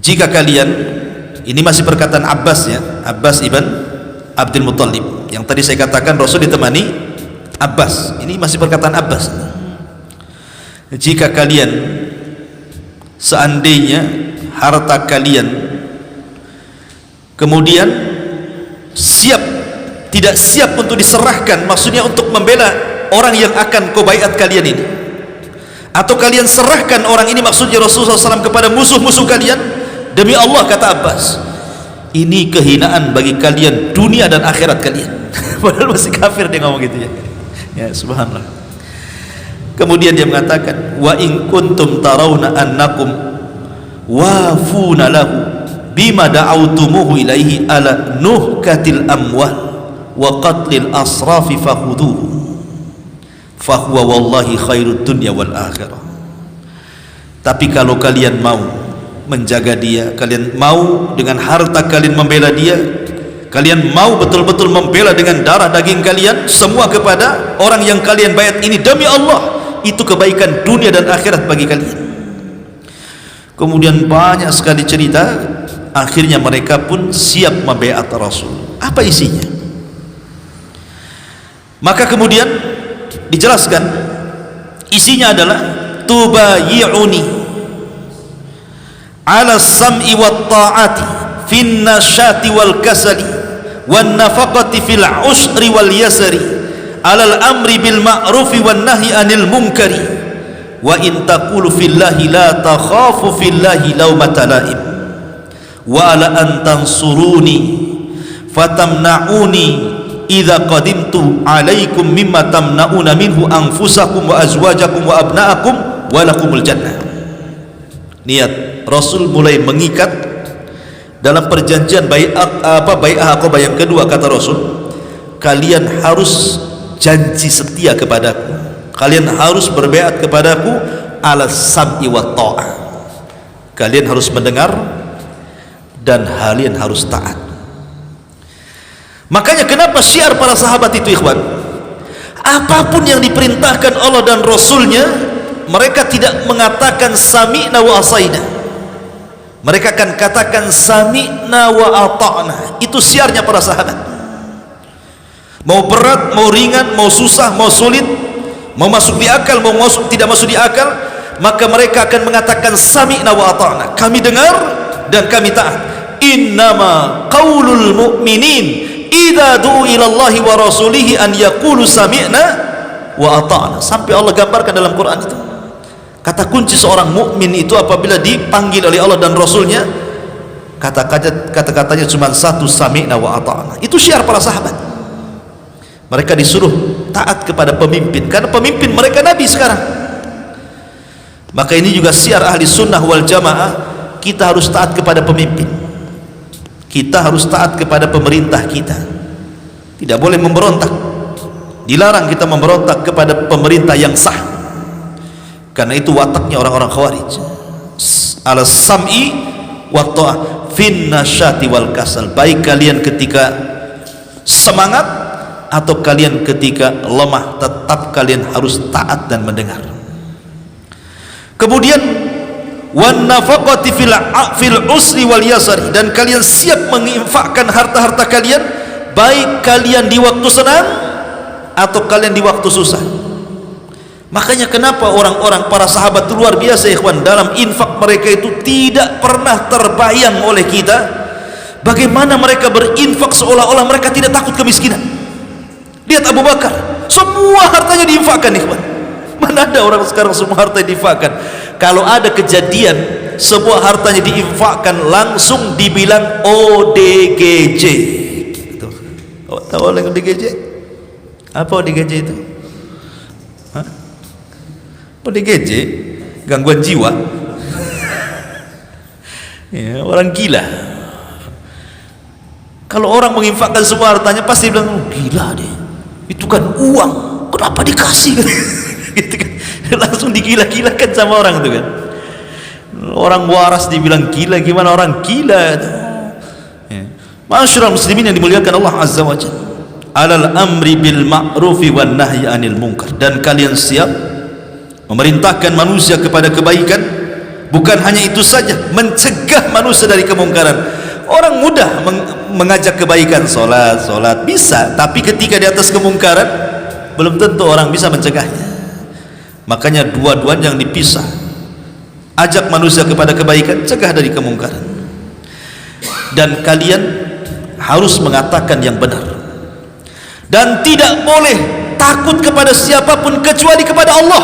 A: jika kalian, ini masih perkataan Abbas ya, Abbas ibn Abdul Muttalib, yang tadi saya katakan Rasul ditemani Abbas, ini masih perkataan Abbas. Jika kalian seandainya harta kalian kemudian tidak siap untuk diserahkan, maksudnya untuk membela orang yang akan kau baiat kalian ini, atau kalian serahkan orang ini, maksudnya Rasulullah SAW, kepada musuh-musuh kalian, demi Allah, kata Abbas, ini kehinaan bagi kalian dunia dan akhirat kalian. Padahal masih kafir dia ngomong gitu ya. Ya, subhanallah. Kemudian dia mengatakan, wa in kuntum tarawna annakum wafuna lahu bima da'awtumuhu ilaihi ala nuhkatil amwal wa qatlil asrafi fakhuduhu fahuwa wallahi khairud dunya wal akhirah. Tapi kalau kalian mau menjaga dia, kalian mau dengan harta kalian membela dia, kalian mau betul-betul membela dengan darah daging kalian semua kepada orang yang kalian bayat ini demi Allah, itu kebaikan dunia dan akhirat bagi kalian. Kemudian banyak sekali cerita, akhirnya mereka pun siap membaiat Rasul. Apa isinya? Maka kemudian dijelaskan, isinya adalah tubayi'uni ala sam'i wat ta'ati fin nasyati wal kasali wan nafaqati fil usri wal yasri alal amri bil ma'rufi wan nahyi anil munkari wa in taqulu fillahi la takhafu fillahi lawmata la'im wa ala an tansuruni fatamna'uni idza qadimtu alaikum mimma tamna'una minhu anfusakum wa azwajakum wa abna'akum wa lakumul jannah. Niat Rasul mulai mengikat dalam perjanjian bai'ah Aqabah yang kedua. Kata Rasul, kalian harus janji setia kepadaku, kalian harus berbaiat kepadaku ala sam'i wa ta'ah, kalian harus mendengar dan kalian harus taat. Makanya kenapa syiar para sahabat itu, ikhwan, apapun yang diperintahkan Allah dan Rasulnya, mereka tidak mengatakan sami'na wa asaina, mereka akan katakan sami'na wa ata'na. Itu syiarnya para sahabat. Mau berat, mau ringan, mau susah, mau sulit, mau masuk di akal, mau masuk tidak masuk di akal, maka mereka akan mengatakan sami'na wa ata'na, kami dengar dan kami taat. Innama qaulul mu'minin idza du'u ila Allahi wa rasulihi an yaqulu sami'na wa ata'na. Sampai Allah gambarkan dalam Quran itu. Kata kunci seorang mukmin itu apabila dipanggil oleh Allah dan Rasulnya, kata-katanya cuma satu, sami'na wa ata'na. Itu syiar para sahabat. Mereka disuruh taat kepada pemimpin karena pemimpin mereka Nabi sekarang. Maka ini juga syiar ahli sunnah wal jamaah, kita harus taat kepada pemimpin, kita harus taat kepada pemerintah kita, tidak boleh memberontak. Dilarang kita memberontak kepada pemerintah yang sah, karena itu wataknya orang-orang Khawarij. Ala sam'i wa ta'ah fin nasyati wal kasal, baik kalian ketika semangat atau kalian ketika lemah, tetap kalian harus taat dan mendengar. Kemudian wan nafaqati fil usri wal yasri, dan kalian siap menginfakkan harta-harta kalian, baik kalian di waktu senang atau kalian di waktu susah. Makanya kenapa orang-orang para sahabat itu luar biasa, ikhwan, dalam infak mereka itu tidak pernah terbayang oleh kita bagaimana mereka berinfak seolah-olah mereka tidak takut kemiskinan. Lihat Abu Bakar, semua hartanya diinfakkan, ikhwan. Mana ada orang sekarang semua harta diinfakkan? Kalau ada kejadian semua hartanya diinfakkan, langsung dibilang ODGJ. Oh, tahu yang ODGJ? Apa ODGJ itu? Hah? ODGJ gangguan jiwa. Ya, orang gila. Kalau orang menginfakkan semua hartanya pasti bilang, oh, gila deh, itu kan uang, kenapa dikasih? Gitu kan, langsung digila-gilakan sama orang itu kan. Orang waras dibilang gila, gimana orang gila itu? Ya. Ma'asyiral muslimin yang dimuliakan Allah Azza wa Jalla, alal amri bil ma'rufi wan nahyi anil munkar, dan kalian siap memerintahkan manusia kepada kebaikan. Bukan hanya itu saja, mencegah manusia dari kemungkaran. Orang mudah mengajak kebaikan, solat bisa, tapi ketika di atas kemungkaran belum tentu orang bisa mencegahnya. Makanya dua-duanya yang dipisah, ajak manusia kepada kebaikan, cegah dari kemungkaran. Dan kalian harus mengatakan yang benar, dan tidak boleh takut kepada siapapun kecuali kepada Allah.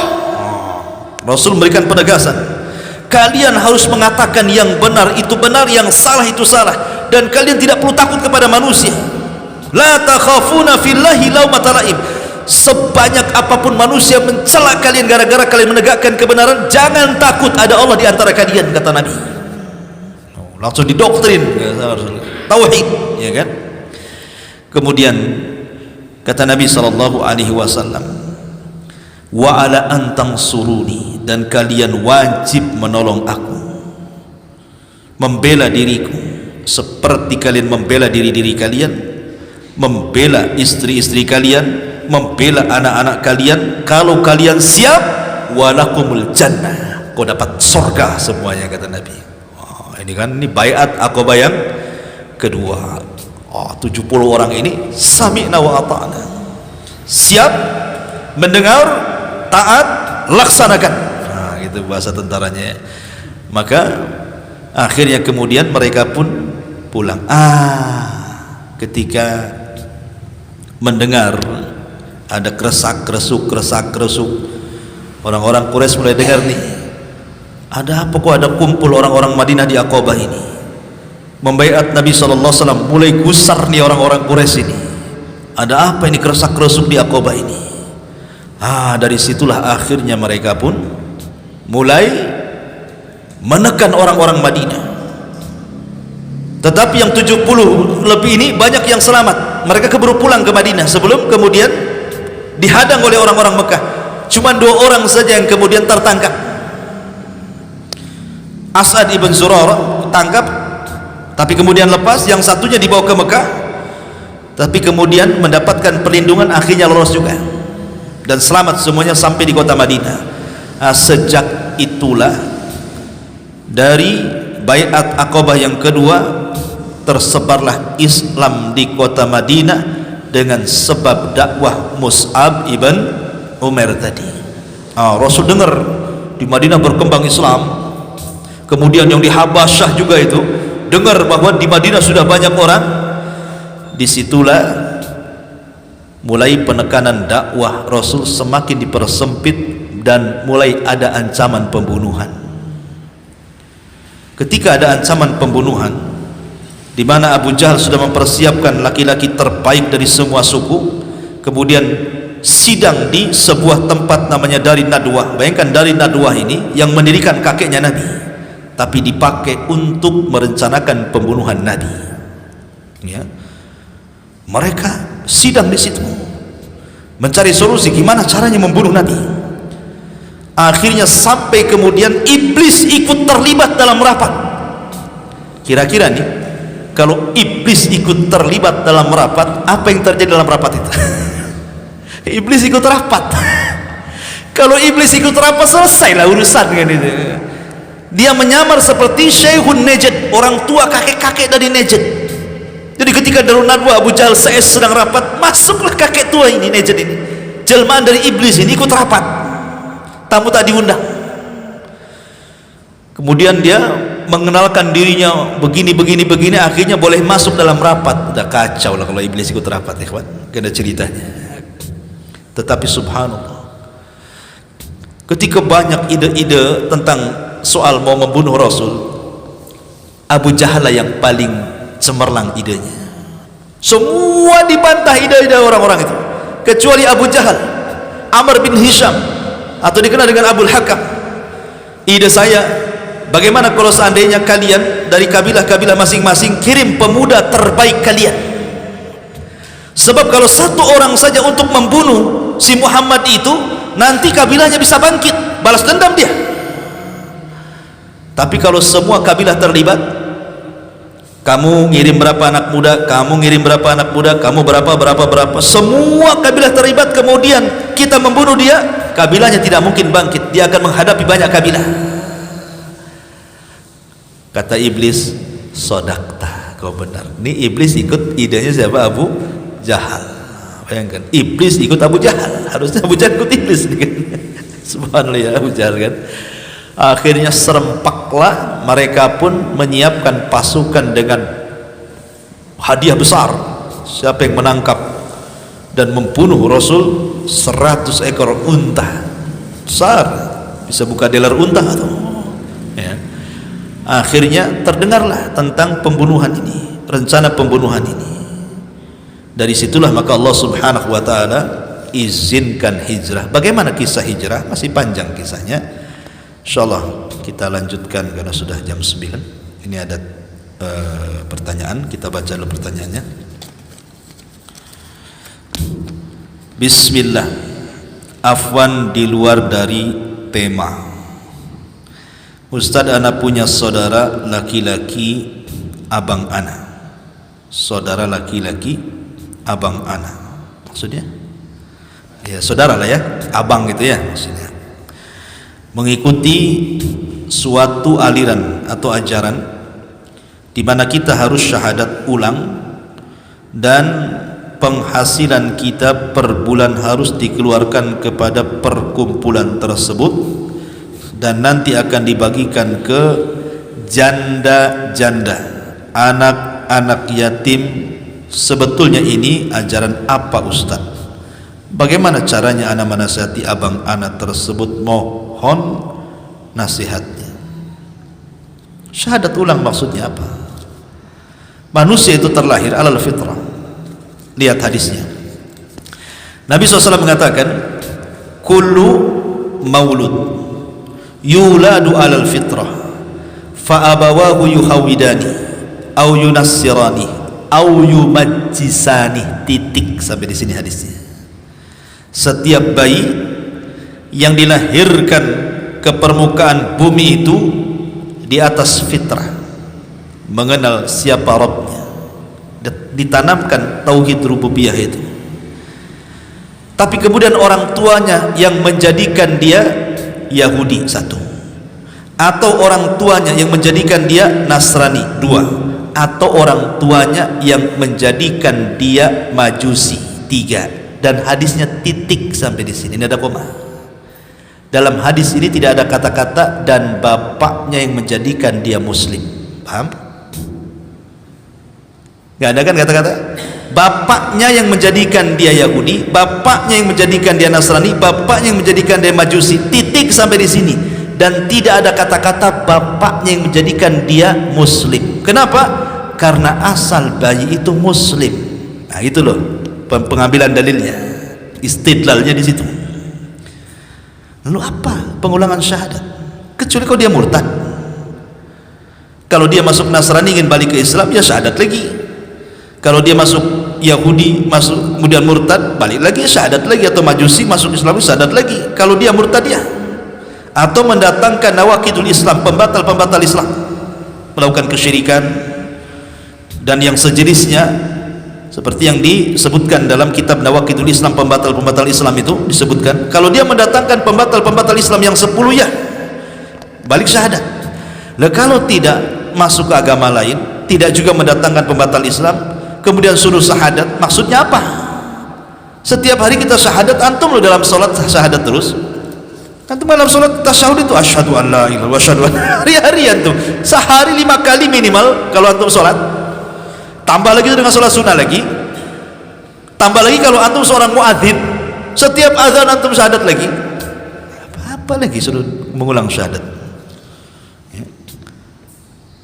A: Rasul memberikan penegasan, kalian harus mengatakan yang benar itu benar, yang salah itu salah, dan kalian tidak perlu takut kepada manusia. La takhafuna fillahi laumata laim, sebanyak apapun manusia mencela kalian gara-gara kalian menegakkan kebenaran, jangan takut, ada Allah di antara kalian, kata Nabi. Langsung didoktrin tauhid, ya kan? Kemudian kata Nabi SAW, wa ala antang suruni, dan kalian wajib menolong aku, membela diriku seperti kalian membela diri-diri kalian, membela istri-istri kalian, membela anak-anak kalian. Kalau kalian siap, walakumul jannah, kau dapat surga semuanya, kata Nabi. Ini kan, ini baiat Aqabah yang kedua. 70 orang ini sami'na wa ata'na, siap mendengar, taat, laksanakan. Nah, itu bahasa tentaranya. Maka akhirnya kemudian mereka pun pulang. Ketika mendengar ada kresak-kresuk, orang-orang Quraisy mulai dengar nih, ada apa kok ada kumpul orang-orang Madinah di Aqabah ini membaiat Nabi SAW. Mulai gusar nih orang-orang Quraisy ini, ada apa ini kresak-kresuk di Aqabah ini? Dari situlah akhirnya mereka pun mulai menekan orang-orang Madinah. Tetapi yang 70 lebih ini banyak yang selamat, mereka keburu pulang ke Madinah sebelum kemudian dihadang oleh orang-orang Mekah. Cuma 2 orang saja yang kemudian tertangkap. As'ad ibn Zurarah tangkap, tapi kemudian lepas. Yang satunya dibawa ke Mekah, tapi kemudian mendapatkan perlindungan, akhirnya lolos juga dan selamat semuanya sampai di kota Madinah. Sejak itulah dari baiat Aqabah yang kedua tersebarlah Islam di kota Madinah dengan sebab dakwah Mus'ab ibn Umair tadi. Rasul dengar di Madinah berkembang Islam, kemudian yang di Habasyah juga itu dengar bahwa di Madinah sudah banyak orang. Disitulah mulai penekanan dakwah Rasul semakin dipersempit dan mulai ada ancaman pembunuhan. Ketika ada ancaman pembunuhan, di mana Abu Jahal sudah mempersiapkan laki-laki terbaik dari semua suku, kemudian sidang di sebuah tempat namanya Dari Nadwah. Bayangkan Dari Nadwah ini yang mendirikan kakeknya Nabi, tapi dipakai untuk merencanakan pembunuhan Nabi. Ya, mereka sidang di situ, mencari solusi gimana caranya membunuh Nabi. Akhirnya sampai kemudian iblis ikut terlibat dalam rapat. Kira-kira nih, kalau iblis ikut terlibat dalam rapat, apa yang terjadi dalam rapat itu? Iblis ikut rapat. Kalau iblis ikut rapat, selesailah urusan kan itu. Dia menyamar seperti Syekhun Najd, orang tua kakek-kakek dari Najd. Jadi ketika Darun Nadwa Abu Jahal sedang rapat, masuklah kakek tua ini, Najd ini, jelmaan dari iblis ini, ikut rapat. Tamu tak diundang. Kemudian dia mengenalkan dirinya begini, akhirnya boleh masuk dalam rapat. Udah kacau lah kalau iblis ikut rapat, ikhwan. Ada ceritanya. Tetapi subhanallah, ketika banyak ide-ide tentang soal mau membunuh Rasul, Abu Jahal yang paling cemerlang idenya. Semua dibantah ide-ide orang-orang itu, kecuali Abu Jahal, Amr bin Hisham, atau dikenal dengan Abul Hakam. Ide saya, bagaimana kalau seandainya kalian dari kabilah-kabilah masing-masing kirim pemuda terbaik kalian, sebab kalau satu orang saja untuk membunuh si Muhammad itu, nanti kabilahnya bisa bangkit, balas dendam dia. Tapi kalau semua kabilah terlibat, kamu ngirim berapa anak muda, kamu ngirim berapa anak muda, kamu berapa, semua kabilah terlibat, kemudian kita membunuh dia, kabilahnya tidak mungkin bangkit, dia akan menghadapi banyak kabilah. Kata iblis, sodakta, kau benar. Ini iblis ikut idenya siapa? Abu Jahal. Bayangkan, iblis ikut Abu Jahal, harusnya Abu Jahal ikut iblis kan? Subhanallah ya, Abu Jahal kan. Akhirnya serempaklah, mereka pun menyiapkan pasukan dengan hadiah besar. Siapa yang menangkap dan membunuh Rasul 100 ekor unta besar, bisa buka delar unta atau ya. Akhirnya terdengarlah tentang pembunuhan ini, rencana pembunuhan ini. Dari situlah maka Allah Subhanahu wa ta'ala izinkan hijrah. Bagaimana kisah hijrah? Masih panjang kisahnya. Insyaallah kita lanjutkan karena sudah jam 9. Ini ada pertanyaan, kita baca dulu pertanyaannya. Bismillah. Afwan di luar dari tema. Ustaz, ana punya saudara laki-laki abang ana. Saudara laki-laki abang ana. Maksudnya? Ya saudara lah ya, abang gitu ya maksudnya. Mengikuti suatu aliran atau ajaran di mana kita harus syahadat ulang dan penghasilan kita per bulan harus dikeluarkan kepada perkumpulan tersebut dan nanti akan dibagikan ke janda-janda, anak-anak yatim. Sebetulnya ini ajaran apa Ustaz? Bagaimana caranya ana menasihati abang anak tersebut? Mohon nasihatnya. Syahadat ulang maksudnya apa? Manusia itu terlahir alal fitrah. Lihat hadisnya. Nabi SAW mengatakan, kullu maulud yuladu alal fitrah fa abawahu yuhawidani au yunassirani au yumajjisani. Titik sampai di sini hadisnya. Setiap bayi yang dilahirkan ke permukaan bumi itu di atas fitrah, mengenal siapa Rabbnya, ditanamkan tauhid rububiyah itu. Tapi kemudian orang tuanya yang menjadikan dia Yahudi, satu, atau orang tuanya yang menjadikan dia Nasrani, dua, atau orang tuanya yang menjadikan dia Majusi, tiga. Dan hadisnya titik sampai di sini. Ini ada koma. Dalam hadis ini tidak ada kata-kata dan bapaknya yang menjadikan dia Muslim. Paham? Gak ada kan kata-kata? Bapaknya yang menjadikan dia Yahudi, bapaknya yang menjadikan dia Nasrani, bapaknya yang menjadikan dia Majusi. Titik sampai di sini. Dan tidak ada kata-kata bapaknya yang menjadikan dia Muslim. Kenapa? Karena asal bayi itu Muslim. Nah itu loh pengambilan dalilnya, istidlalnya di situ. Lalu apa pengulangan syahadat? Kecuali kalau dia murtad. Kalau dia masuk Nasrani ingin balik ke Islam, ya syahadat lagi. Kalau dia masuk Yahudi, masuk kemudian murtad, balik lagi syahadat lagi. Atau Majusi masuk Islam, syahadat lagi. Kalau dia murtad ya. Atau mendatangkan nawaqidul Islam, pembatal-pembatal Islam, melakukan kesyirikan dan yang sejenisnya, seperti yang disebutkan dalam kitab Nawaqidul Islam, pembatal-pembatal Islam itu disebutkan. Kalau dia mendatangkan pembatal-pembatal Islam yang 10 ya balik syahadat. Nah, kalau tidak masuk ke agama lain, tidak juga mendatangkan pembatal Islam, kemudian suruh syahadat, maksudnya apa? Setiap hari kita syahadat, antum loh dalam sholat syahadat terus. Antum dalam sholat tasyahud itu asyhadu an la ilaha illallah wa asyhadu anna, hari-hari antum sehari 5 kali minimal kalau antum sholat. Tambah lagi dengan sholat sunnah lagi. Tambah lagi kalau antum seorang muadzin, setiap azan antum syahadat lagi. Apa lagi suruh mengulang syahadat ya.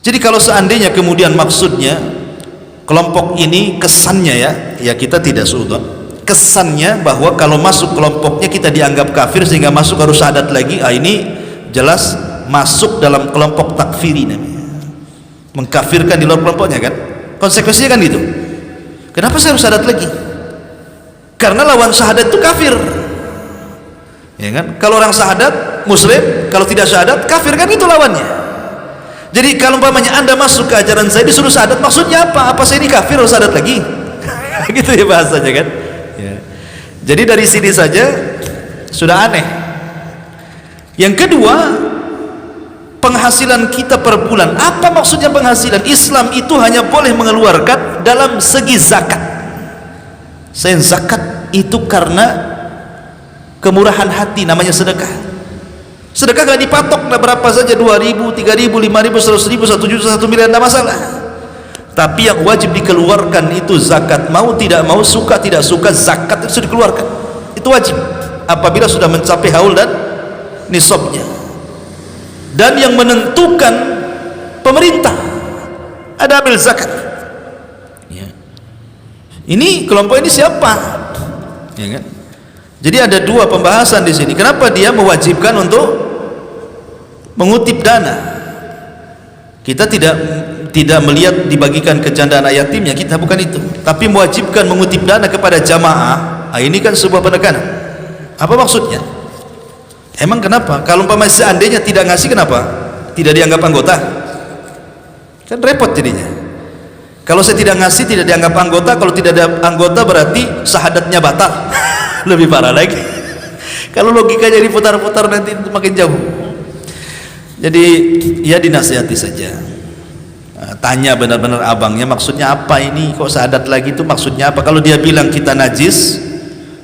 A: Jadi kalau seandainya kemudian maksudnya kelompok ini kesannya ya kita tidak suudzon, kesannya bahwa kalau masuk kelompoknya kita dianggap kafir sehingga masuk harus syahadat lagi. Ini jelas masuk dalam kelompok takfiri namanya, mengkafirkan di luar kelompoknya kan. Konsekuensinya kan gitu. Kenapa saya harus syahadat lagi? Karena lawan syahadat itu kafir ya kan. Kalau orang syahadat Muslim, kalau tidak syahadat kafir kan, itu lawannya. Jadi kalau umpamanya anda masuk ke ajaran saya disuruh syahadat, maksudnya apa? Apa saya ini kafir harus syahadat lagi? Gitu ya bahasanya kan ya. Jadi dari sini saja sudah aneh. Yang kedua, penghasilan kita per bulan. Apa maksudnya penghasilan? Islam itu hanya boleh mengeluarkan dalam segi zakat. Selain zakat itu karena kemurahan hati, namanya sedekah. Sedekah gak dipatok, berapa saja, 2.000, 3.000, 5.000, 100.000, 1 juta, 1 miliar, tidak masalah. Tapi yang wajib dikeluarkan itu zakat. Mau tidak mau, suka tidak suka, zakat itu dikeluarkan. Itu wajib apabila sudah mencapai haul dan nisabnya. Dan yang menentukan pemerintah, ada amil zakat ya. Ini kelompok ini siapa ya kan? Jadi ada dua pembahasan di sini. Kenapa dia mewajibkan untuk mengutip dana? Kita tidak melihat dibagikan ke janda anak yatimnya, kita bukan itu. Tapi mewajibkan mengutip dana kepada jamaah. Ini kan sebuah penekanan. Apa maksudnya? Emang kenapa? Kalau umpamanya seandainya tidak ngasih, kenapa? Tidak dianggap anggota? Kan repot jadinya. Kalau saya tidak ngasih, tidak dianggap anggota. Kalau tidak ada anggota berarti syahadatnya batal. Lebih parah lagi. Kalau logikanya diputar-putar nanti makin jauh. Jadi ya dinasihati saja. Tanya benar-benar abangnya, maksudnya apa ini? Kok syahadat lagi itu maksudnya apa? Kalau dia bilang kita najis,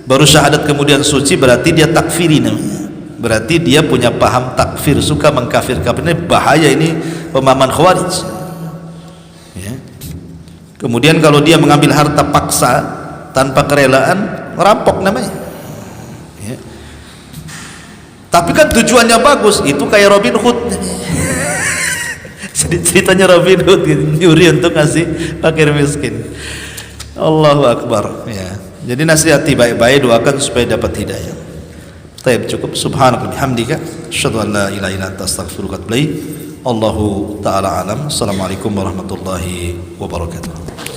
A: baru syahadat kemudian suci, berarti dia takfiri namanya. Berarti dia punya paham takfir, suka mengkafir-kafir. Ini bahaya, ini pemahaman khawarij. Ya. Kemudian kalau dia mengambil harta paksa tanpa kerelaan, merampok namanya. Ya. Tapi kan tujuannya bagus, itu kayak Robin Hood. Jadi ceritanya Robin Hood nyuri untuk ngasih fakir miskin. Allahu Akbar. Ya. Jadi nasihati baik-baik, doakan supaya dapat hidayah. Taib, cukup. Subhanaka bihamdika asyhadu an la ilaha illa anta astaghfiruka wa atubu ilaik. Allahu taala alam. Assalamualaikum warahmatullahi wabarakatuh.